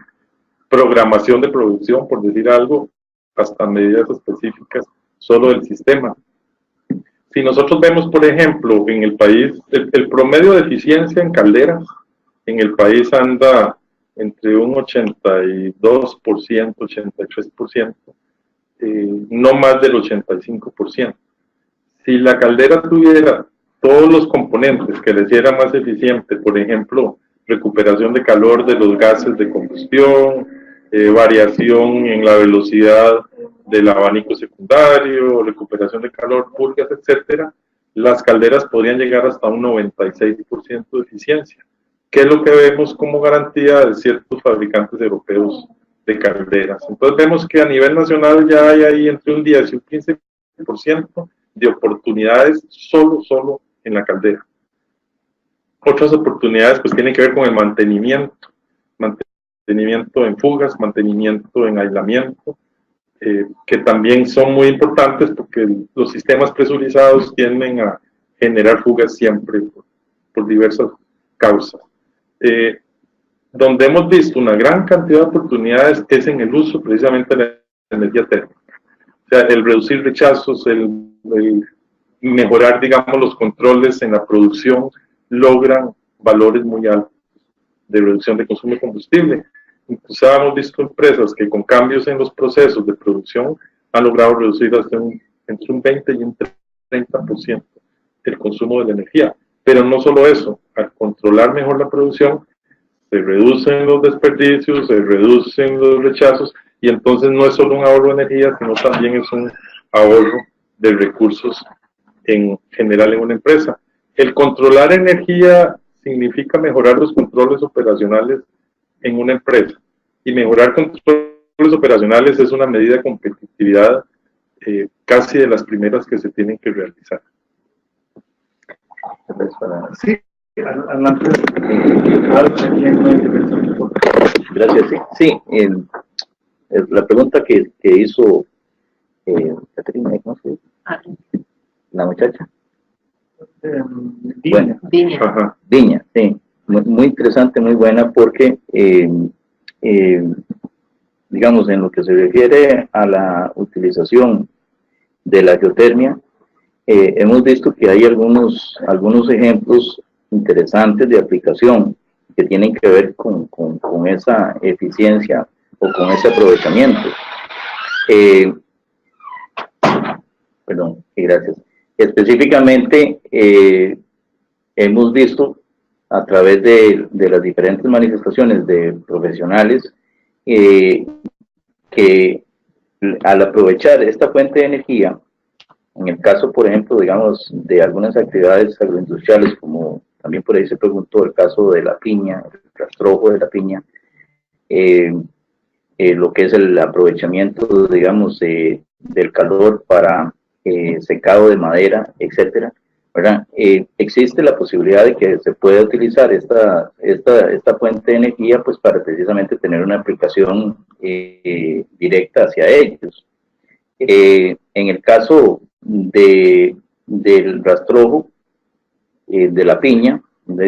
programación de producción, por decir algo, hasta medidas específicas solo del sistema. Si nosotros vemos, por ejemplo, en el país, el promedio de eficiencia en calderas en el país anda entre un 82%, 83%, no más del 85%. Si la caldera tuviera todos los componentes que le hicieran más eficiente, por ejemplo, recuperación de calor de los gases de combustión, variación en la velocidad del abanico secundario, recuperación de calor, purgas, etcétera, las calderas podrían llegar hasta un 96% de eficiencia, que es lo que vemos como garantía de ciertos fabricantes europeos de calderas. Entonces vemos que a nivel nacional ya hay ahí entre un 10 y un 15% de oportunidades solo en la caldera. Otras oportunidades pues tienen que ver con el mantenimiento en fugas, mantenimiento en aislamiento, que también son muy importantes porque los sistemas presurizados tienden a generar fugas siempre por diversas causas. Donde hemos visto una gran cantidad de oportunidades es en el uso precisamente de la energía térmica. O sea, el reducir rechazos, el mejorar, digamos, los controles en la producción, logran valores muy altos de reducción de consumo de combustible. Incluso hemos visto empresas que con cambios en los procesos de producción han logrado reducir hasta entre un 20 y un 30% el consumo de la energía. Pero no solo eso, al controlar mejor la producción, se reducen los desperdicios, se reducen los rechazos, y entonces no es solo un ahorro de energía, sino también es un ahorro de recursos en general en una empresa. El controlar energía significa mejorar los controles operacionales en una empresa. Y mejorar controles operacionales es una medida de competitividad casi de las primeras que se tienen que realizar. Sí, adelante. Gracias. Sí, la pregunta que hizo Caterina, ¿cómo se dice? La muchacha. Viña. Bueno, Viña, sí. Muy interesante, muy buena, porque, digamos, en lo que se refiere a la utilización de la geotermia, hemos visto que hay algunos ejemplos interesantes de aplicación que tienen que ver con esa eficiencia o con ese aprovechamiento. Perdón, gracias. Específicamente, hemos visto a través de las diferentes manifestaciones de profesionales que al aprovechar esta fuente de energía, en el caso, por ejemplo, digamos, de algunas actividades agroindustriales, como también por ahí se preguntó el caso de la piña, el rastrojo de la piña, lo que es el aprovechamiento, digamos, del calor para secado de madera, etcétera, ¿verdad? Existe la posibilidad de que se pueda utilizar esta fuente de energía, pues, para precisamente tener una aplicación directa hacia ellos. En el caso del rastrojo de la piña,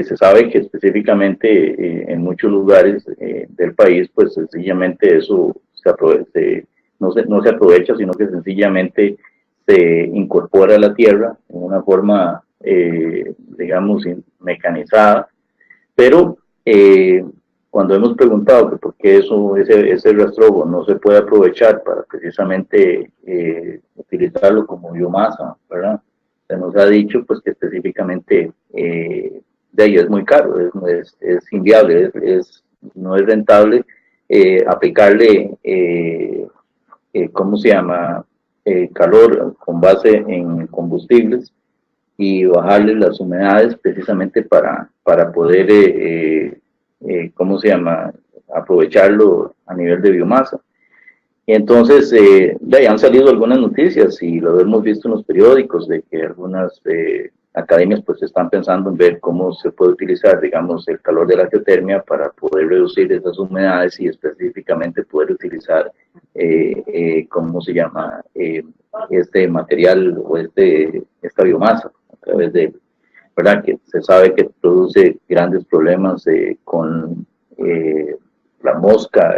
se sabe que específicamente en muchos lugares del país, pues sencillamente eso no se aprovecha, sino que sencillamente se incorpora a la tierra en una forma, digamos, mecanizada, pero cuando hemos preguntado que por qué ese rastrojo no se puede aprovechar para precisamente utilizarlo como biomasa, ¿verdad? Se nos ha dicho, pues, que específicamente de ahí es muy caro, es inviable, no es rentable aplicarle, ¿cómo se llama?, calor con base en combustibles y bajarle las humedades precisamente para poder, ¿cómo se llama?, aprovecharlo a nivel de biomasa. Y entonces, de ahí han salido algunas noticias y lo hemos visto en los periódicos de que algunas academias pues están pensando en ver cómo se puede utilizar, digamos, el calor de la geotermia para poder reducir esas humedades y específicamente poder utilizar, ¿cómo se llama?, este material o esta biomasa a través de, ¿verdad?, que se sabe que produce grandes problemas con la mosca,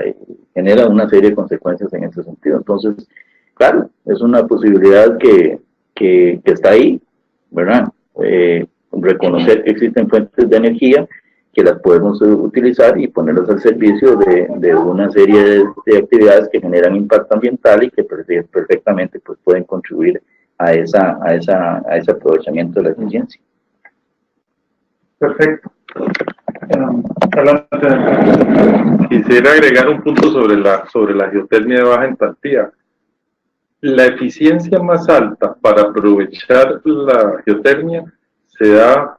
genera una serie de consecuencias en ese sentido. Entonces, claro, es una posibilidad que está ahí, ¿verdad? Reconocer que existen fuentes de energía que las podemos utilizar y ponerlas al servicio de una serie de actividades que generan impacto ambiental y que perfectamente pues, pueden contribuir a ese aprovechamiento de la eficiencia. Perfecto. Quisiera agregar un punto sobre la geotermia de baja entalpía. La eficiencia más alta para aprovechar la geotermia se da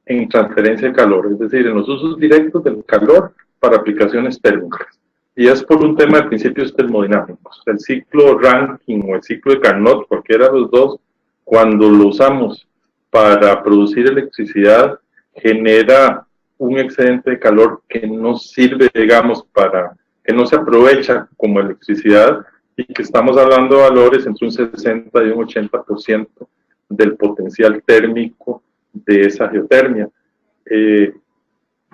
en transferencia de calor, es decir, en los usos directos del calor para aplicaciones térmicas. Y es por un tema de principios termodinámicos. El ciclo Rankine o el ciclo de Carnot, cualquiera de los dos, cuando lo usamos para producir electricidad, genera un excedente de calor que no sirve, digamos, que no se aprovecha como electricidad y que estamos hablando de valores entre un 60 y un 80% del potencial térmico de esa geotermia.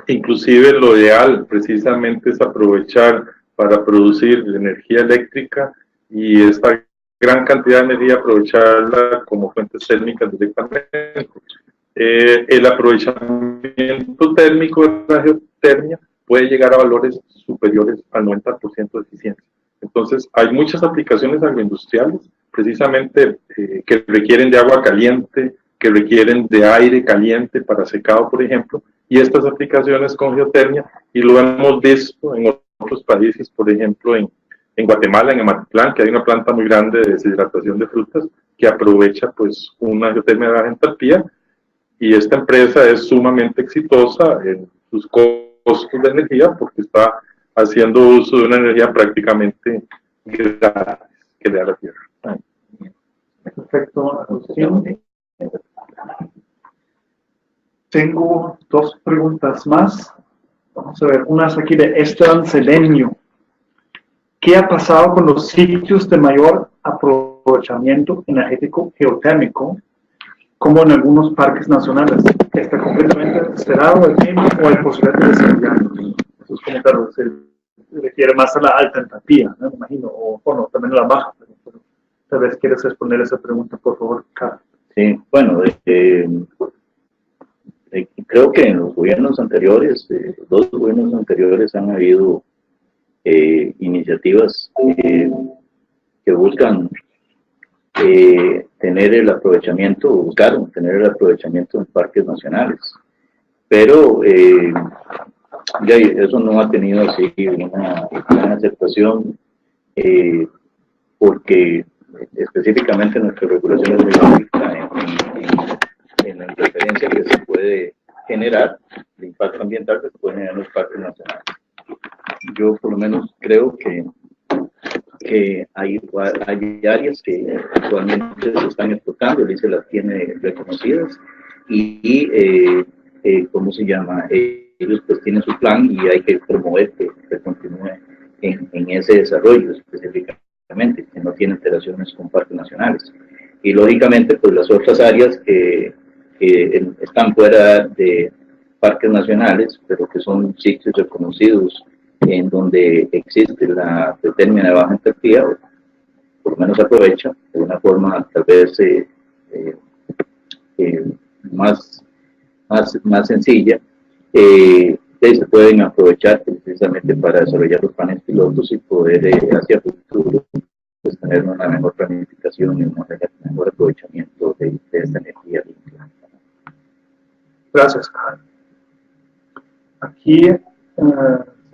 Inclusive lo ideal precisamente es aprovechar para producir energía eléctrica y esta gran cantidad de energía aprovecharla como fuentes térmicas directamente. El aprovechamiento térmico de la geotermia puede llegar a valores superiores al 90% de eficiencia. Entonces, hay muchas aplicaciones agroindustriales, precisamente que requieren de agua caliente, que requieren de aire caliente para secado, por ejemplo, y estas aplicaciones con geotermia, y lo hemos visto en otros países, por ejemplo, en Guatemala, en Amatitlán, que hay una planta muy grande de deshidratación de frutas que aprovecha pues una geotermia de baja entalpía, y esta empresa es sumamente exitosa en sus costos de energía porque está haciendo uso de una energía prácticamente gratis que le da la tierra. Perfecto, Agustín. Tengo dos preguntas más. Vamos a ver, una es aquí de Esteban Cedeño. ¿Qué ha pasado con los sitios de mayor aprovechamiento energético geotérmico, como en algunos parques nacionales? ¿Está completamente cerrado el tema o hay posibilidad de desarrollarlo? Esos comentarios se refiere más a la alta entropía, ¿no? Me imagino, o no, también a la baja. Pero tal vez quieres responder esa pregunta, por favor, Carlos. Sí, bueno, creo que en los gobiernos anteriores, los dos gobiernos anteriores han habido iniciativas que buscan tener el aprovechamiento, buscaron tener el aprovechamiento en parques nacionales, pero ya eso no ha tenido así una gran aceptación porque específicamente nuestra regulación es muy básica en la interferencia que se puede generar, el impacto ambiental que se puede generar en los parques nacionales. Yo por lo menos creo que hay áreas que actualmente se están explotando, el ICE las tiene reconocidas y ¿cómo se llama? Ellos pues tienen su plan y hay que promover que se continúe en ese desarrollo específicamente, que no tiene alteraciones con parques nacionales. Y lógicamente pues las otras áreas que están fuera de parques nacionales, pero que son sitios reconocidos en donde existe la término de baja entropía, por lo menos aprovecha de una forma tal vez más sencilla, se pueden aprovechar precisamente para desarrollar los planes pilotos y poder hacia futuro pues, tener una mejor planificación y un mejor aprovechamiento de esta energía limpia. Gracias, Carlos. Aquí se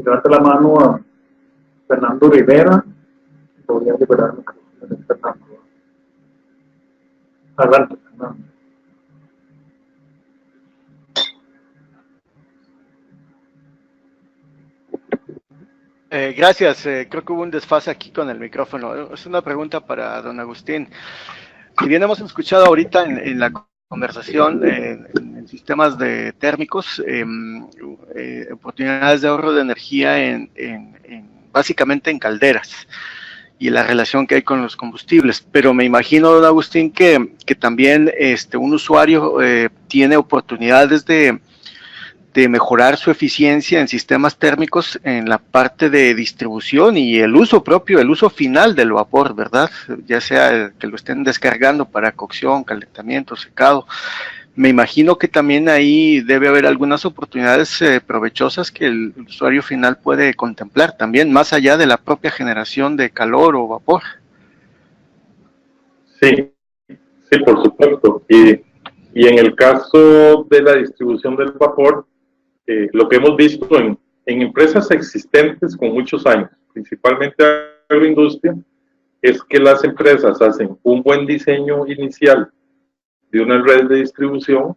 levanta la mano a Fernando Rivera. Podría liberar Fernando. Adelante, Fernando. Gracias, creo que hubo un desfase aquí con el micrófono. Es una pregunta para don Agustín. Si bien hemos escuchado ahorita en la conversación en sistemas térmicos, oportunidades de ahorro de energía básicamente en calderas y la relación que hay con los combustibles, pero me imagino, don Agustín, que también un usuario tiene oportunidades de mejorar su eficiencia en sistemas térmicos en la parte de distribución y el uso propio, el uso final del vapor, ¿verdad? Ya sea que lo estén descargando para cocción, calentamiento, secado. Me imagino que también ahí debe haber algunas oportunidades provechosas que el usuario final puede contemplar también, más allá de la propia generación de calor o vapor. Sí, por supuesto. Y en el caso de la distribución del vapor, lo que hemos visto en empresas existentes con muchos años, principalmente agroindustria, es que las empresas hacen un buen diseño inicial de una red de distribución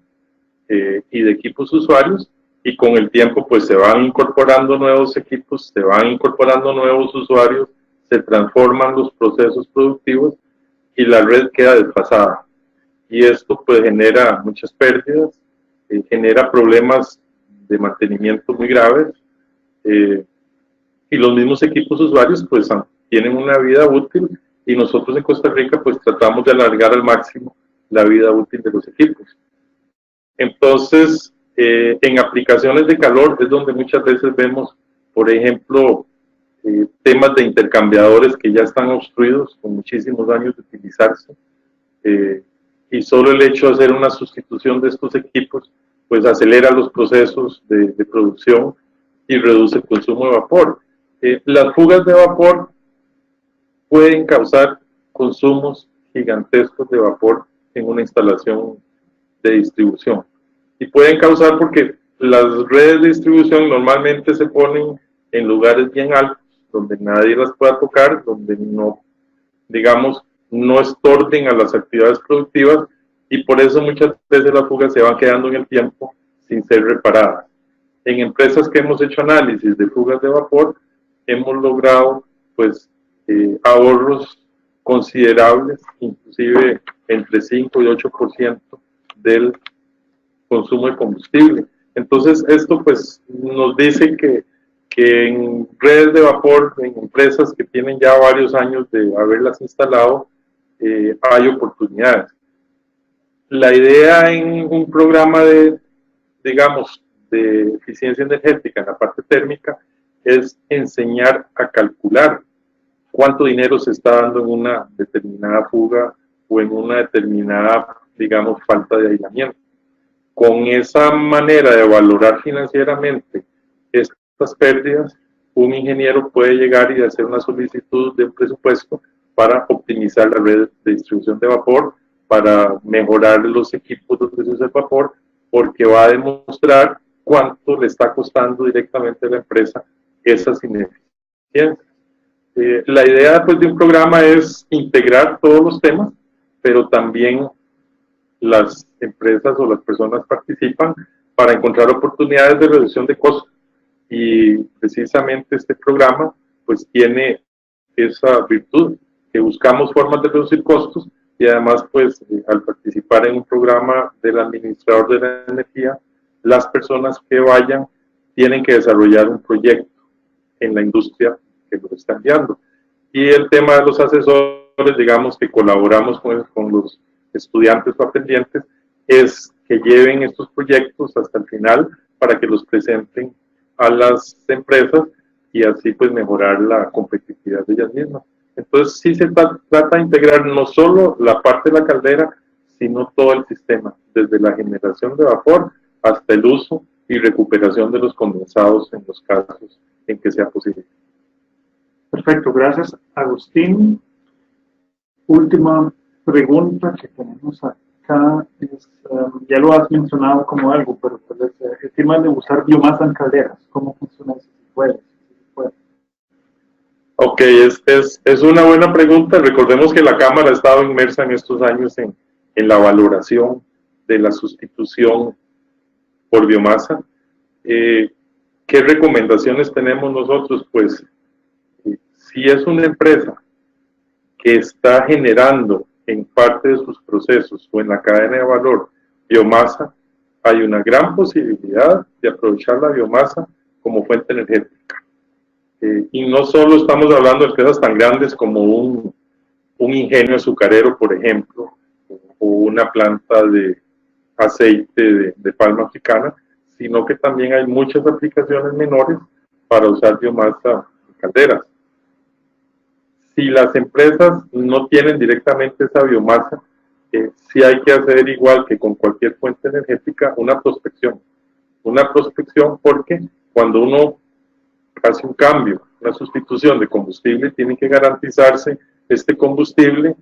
y de equipos usuarios, y con el tiempo pues se van incorporando nuevos equipos, se van incorporando nuevos usuarios, se transforman los procesos productivos y la red queda desfasada. Y esto pues genera muchas pérdidas, genera problemas de mantenimiento muy graves, y los mismos equipos usuarios pues tienen una vida útil, y nosotros en Costa Rica pues tratamos de alargar al máximo la vida útil de los equipos. Entonces, en aplicaciones de calor es donde muchas veces vemos, por ejemplo, temas de intercambiadores que ya están obstruidos con muchísimos años de utilizarse, y solo el hecho de hacer una sustitución de estos equipos pues acelera los procesos de producción y reduce el consumo de vapor. Las fugas de vapor pueden causar consumos gigantescos de vapor en una instalación de distribución. Y pueden causar porque las redes de distribución normalmente se ponen en lugares bien altos, donde nadie las pueda tocar, donde no, digamos, no estorben a las actividades productivas, y por eso muchas veces las fugas se van quedando en el tiempo sin ser reparadas. En empresas que hemos hecho análisis de fugas de vapor, hemos logrado pues ahorros considerables, inclusive entre 5 y 8% del consumo de combustible. Entonces esto pues nos dice que en redes de vapor, en empresas que tienen ya varios años de haberlas instalado, hay oportunidades. La idea en un programa de, digamos, de eficiencia energética en la parte térmica es enseñar a calcular cuánto dinero se está dando en una determinada fuga o en una determinada, digamos, falta de aislamiento. Con esa manera de valorar financieramente estas pérdidas, un ingeniero puede llegar y hacer una solicitud de un presupuesto para optimizar la red de distribución de vapor, para mejorar los equipos donde se usa el vapor, porque va a demostrar cuánto le está costando directamente a la empresa esas ineficiencias. La idea pues, de un programa es integrar todos los temas, pero también las empresas o las personas participan para encontrar oportunidades de reducción de costos. Y precisamente este programa pues tiene esa virtud, que buscamos formas de reducir costos y además pues al participar en un programa del administrador de la energía, las personas que vayan tienen que desarrollar un proyecto en la industria que lo está enviando. Y el tema de los asesores, digamos que colaboramos con los estudiantes o aprendientes, es que lleven estos proyectos hasta el final para que los presenten a las empresas y así pues mejorar la competitividad de ellas mismas. Entonces sí se trata de integrar no solo la parte de la caldera, sino todo el sistema, desde la generación de vapor hasta el uso y recuperación de los condensados en los casos en que sea posible. Perfecto, gracias Agustín. Última pregunta que tenemos acá es, ya lo has mencionado como algo, pero pues, el tema de usar biomasa en calderas, ¿cómo funciona eso? Si puede. Ok, es una buena pregunta. Recordemos que la Cámara ha estado inmersa en estos años en la valoración de la sustitución por biomasa. ¿Qué recomendaciones tenemos nosotros? Pues si es una empresa que está generando en parte de sus procesos o en la cadena de valor biomasa, hay una gran posibilidad de aprovechar la biomasa como fuente energética. Y no solo estamos hablando de empresas tan grandes como un ingenio azucarero, por ejemplo, o una planta de aceite de palma africana, sino que también hay muchas aplicaciones menores para usar biomasa en calderas. Si las empresas no tienen directamente esa biomasa, sí hay que hacer igual que con cualquier fuente energética, una prospección. Una prospección porque cuando uno hace un cambio, una sustitución de combustible, tiene que garantizarse este combustible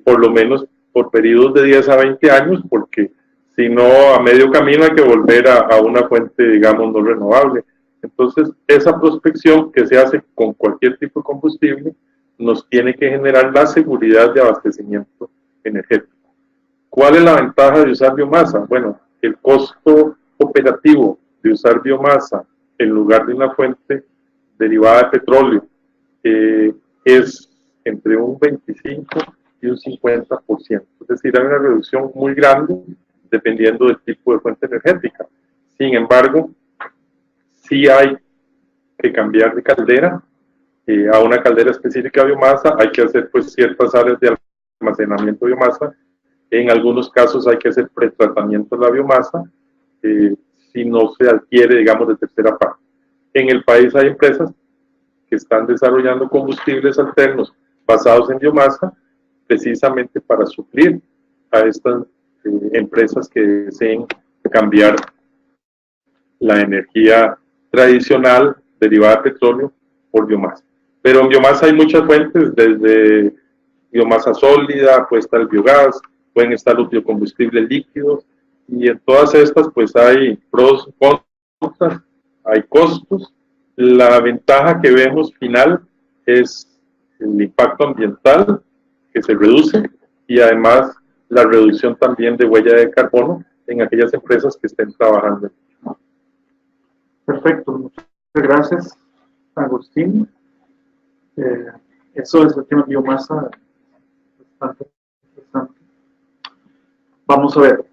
por lo menos por periodos de 10 a 20 años, porque si no, a medio camino hay que volver a una fuente, digamos, no renovable. Entonces, esa prospección que se hace con cualquier tipo de combustible nos tiene que generar la seguridad de abastecimiento energético. ¿Cuál es la ventaja de usar biomasa? Bueno, el costo operativo de usar biomasa en lugar de una fuente derivada de petróleo es entre un 25 y un 50%. Es decir, hay una reducción muy grande dependiendo del tipo de fuente energética. Sin embargo, sí hay que cambiar de caldera a una caldera específica de biomasa. Hay que hacer pues ciertas áreas de almacenamiento de biomasa. En algunos casos hay que hacer pretratamiento de la biomasa si no se adquiere, digamos, de tercera parte. En el país hay empresas que están desarrollando combustibles alternos basados en biomasa precisamente para suplir a estas empresas que deseen cambiar la energía tradicional derivada de petróleo por biomasa. Pero en biomasa hay muchas fuentes, desde biomasa sólida, puede estar el biogás, pueden estar los biocombustibles líquidos, y en todas estas pues hay pros y contras, hay costos. La ventaja que vemos final es el impacto ambiental que se reduce y además la reducción también de huella de carbono en aquellas empresas que estén trabajando. Perfecto, muchas gracias, Agustín. Eso es el tema de biomasa, bastante interesante. Vamos a ver,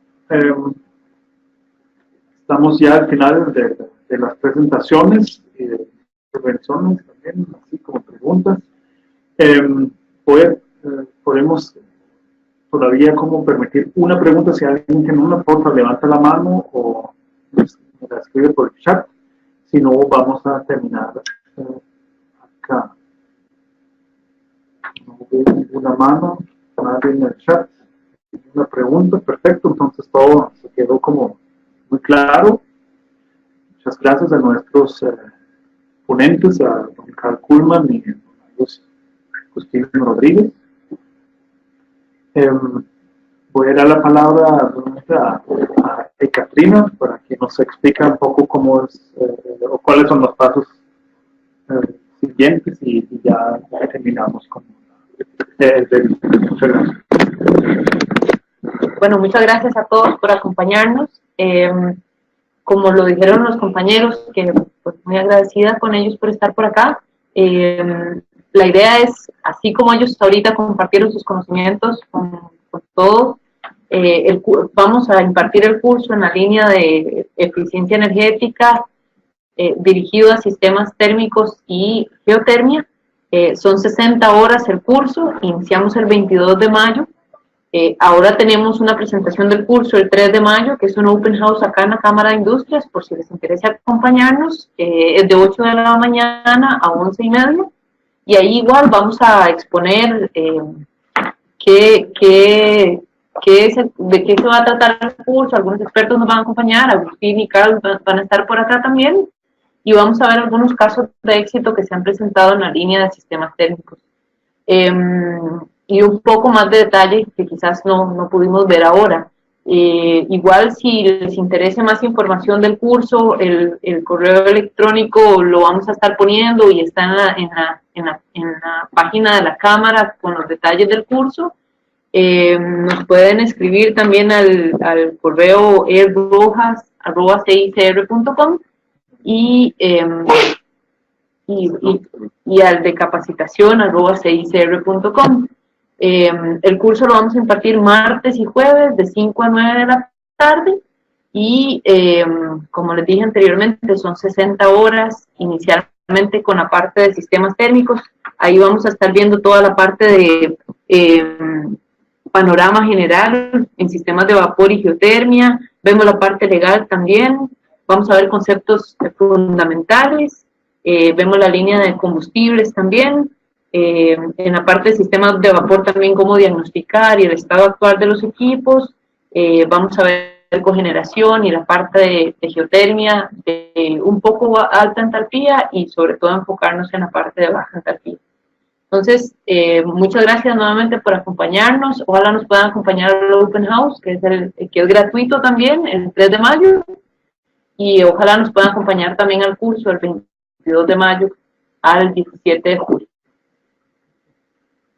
estamos ya al final de las presentaciones y de intervenciones también, así como preguntas. Podemos todavía como permitir una pregunta, si alguien tiene una, por favor levanta la mano o me la escribe por el chat, si no vamos a terminar acá. No veo ninguna mano, nadie en el chat, una pregunta, perfecto, entonces todo se quedó como muy claro. Muchas gracias a nuestros ponentes, a don Carl Kuhlmann y a Agustín Rodríguez. Voy a dar la palabra a Ekaterina para que nos explique un poco cómo es o cuáles son los pasos siguientes y ya terminamos con muchas gracias. Bueno, muchas gracias a todos por acompañarnos. Como lo dijeron los compañeros, que pues, muy agradecida con ellos por estar por acá. La idea es, así como ellos ahorita compartieron sus conocimientos con todos, vamos a impartir el curso en la línea de eficiencia energética dirigido a sistemas térmicos y geotermia. Son 60 horas el curso, iniciamos el 22 de mayo. Ahora tenemos una presentación del curso el 3 de mayo, que es un open house acá en la Cámara de Industrias, por si les interesa acompañarnos. Es de 8 de la mañana a 11:30. Y ahí igual vamos a exponer de qué se va a tratar el curso. Algunos expertos nos van a acompañar, Agustín y Carl van a estar por acá también, y vamos a ver algunos casos de éxito que se han presentado en la línea de sistemas térmicos. Y un poco más de detalle que quizás no pudimos ver ahora. Igual si les interesa más información del curso, el correo electrónico lo vamos a estar poniendo y está en la página de la Cámara con los detalles del curso. Nos pueden escribir también al correo errojas@cicr.com y al de capacitación@cicr.com. El curso lo vamos a impartir martes y jueves de 5 a 9 de la tarde y como les dije anteriormente son 60 horas inicialmente con la parte de sistemas térmicos. Ahí vamos a estar viendo toda la parte de panorama general en sistemas de vapor y geotermia, vemos la parte legal también, vamos a ver conceptos fundamentales, vemos la línea de combustibles también. En la parte de sistemas de vapor también cómo diagnosticar y el estado actual de los equipos. Vamos a ver cogeneración y la parte de geotermia de un poco alta entalpía y sobre todo enfocarnos en la parte de baja entalpía. Entonces, muchas gracias nuevamente por acompañarnos. Ojalá nos puedan acompañar al Open House, que es gratuito también, el 3 de mayo. Y ojalá nos puedan acompañar también al curso el 22 de mayo al 17 de julio.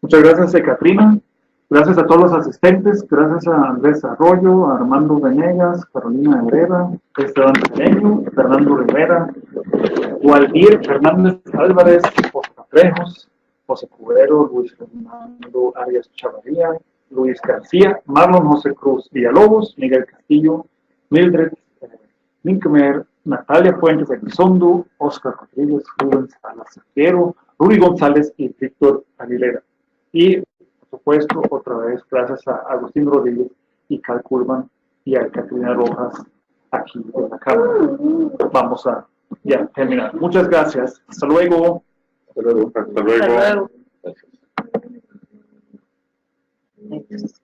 Muchas gracias, Ekaterina. Gracias a todos los asistentes. Gracias a Andrés Arroyo, a Armando Venegas, Carolina Herrera, Esteban Pereño, Fernando Rivera, Waldir Fernández Álvarez, Oscar Trejos, José Cubero, Luis Fernando Arias Chavarría, Luis García, Marlon José Cruz Villalobos, Miguel Castillo, Mildred Linkemer, Natalia Fuentes Elizondo, Oscar Rodríguez, Rubens Salazar, Ruri González y Víctor Aguilera. Y, por supuesto, otra vez, gracias a Agustín Rodríguez y Carl Kuhlmann y a Ekaterina Rojas aquí en la Cámara. Vamos a ya terminar. Muchas gracias. Hasta luego. Hasta luego. Hasta luego. Gracias.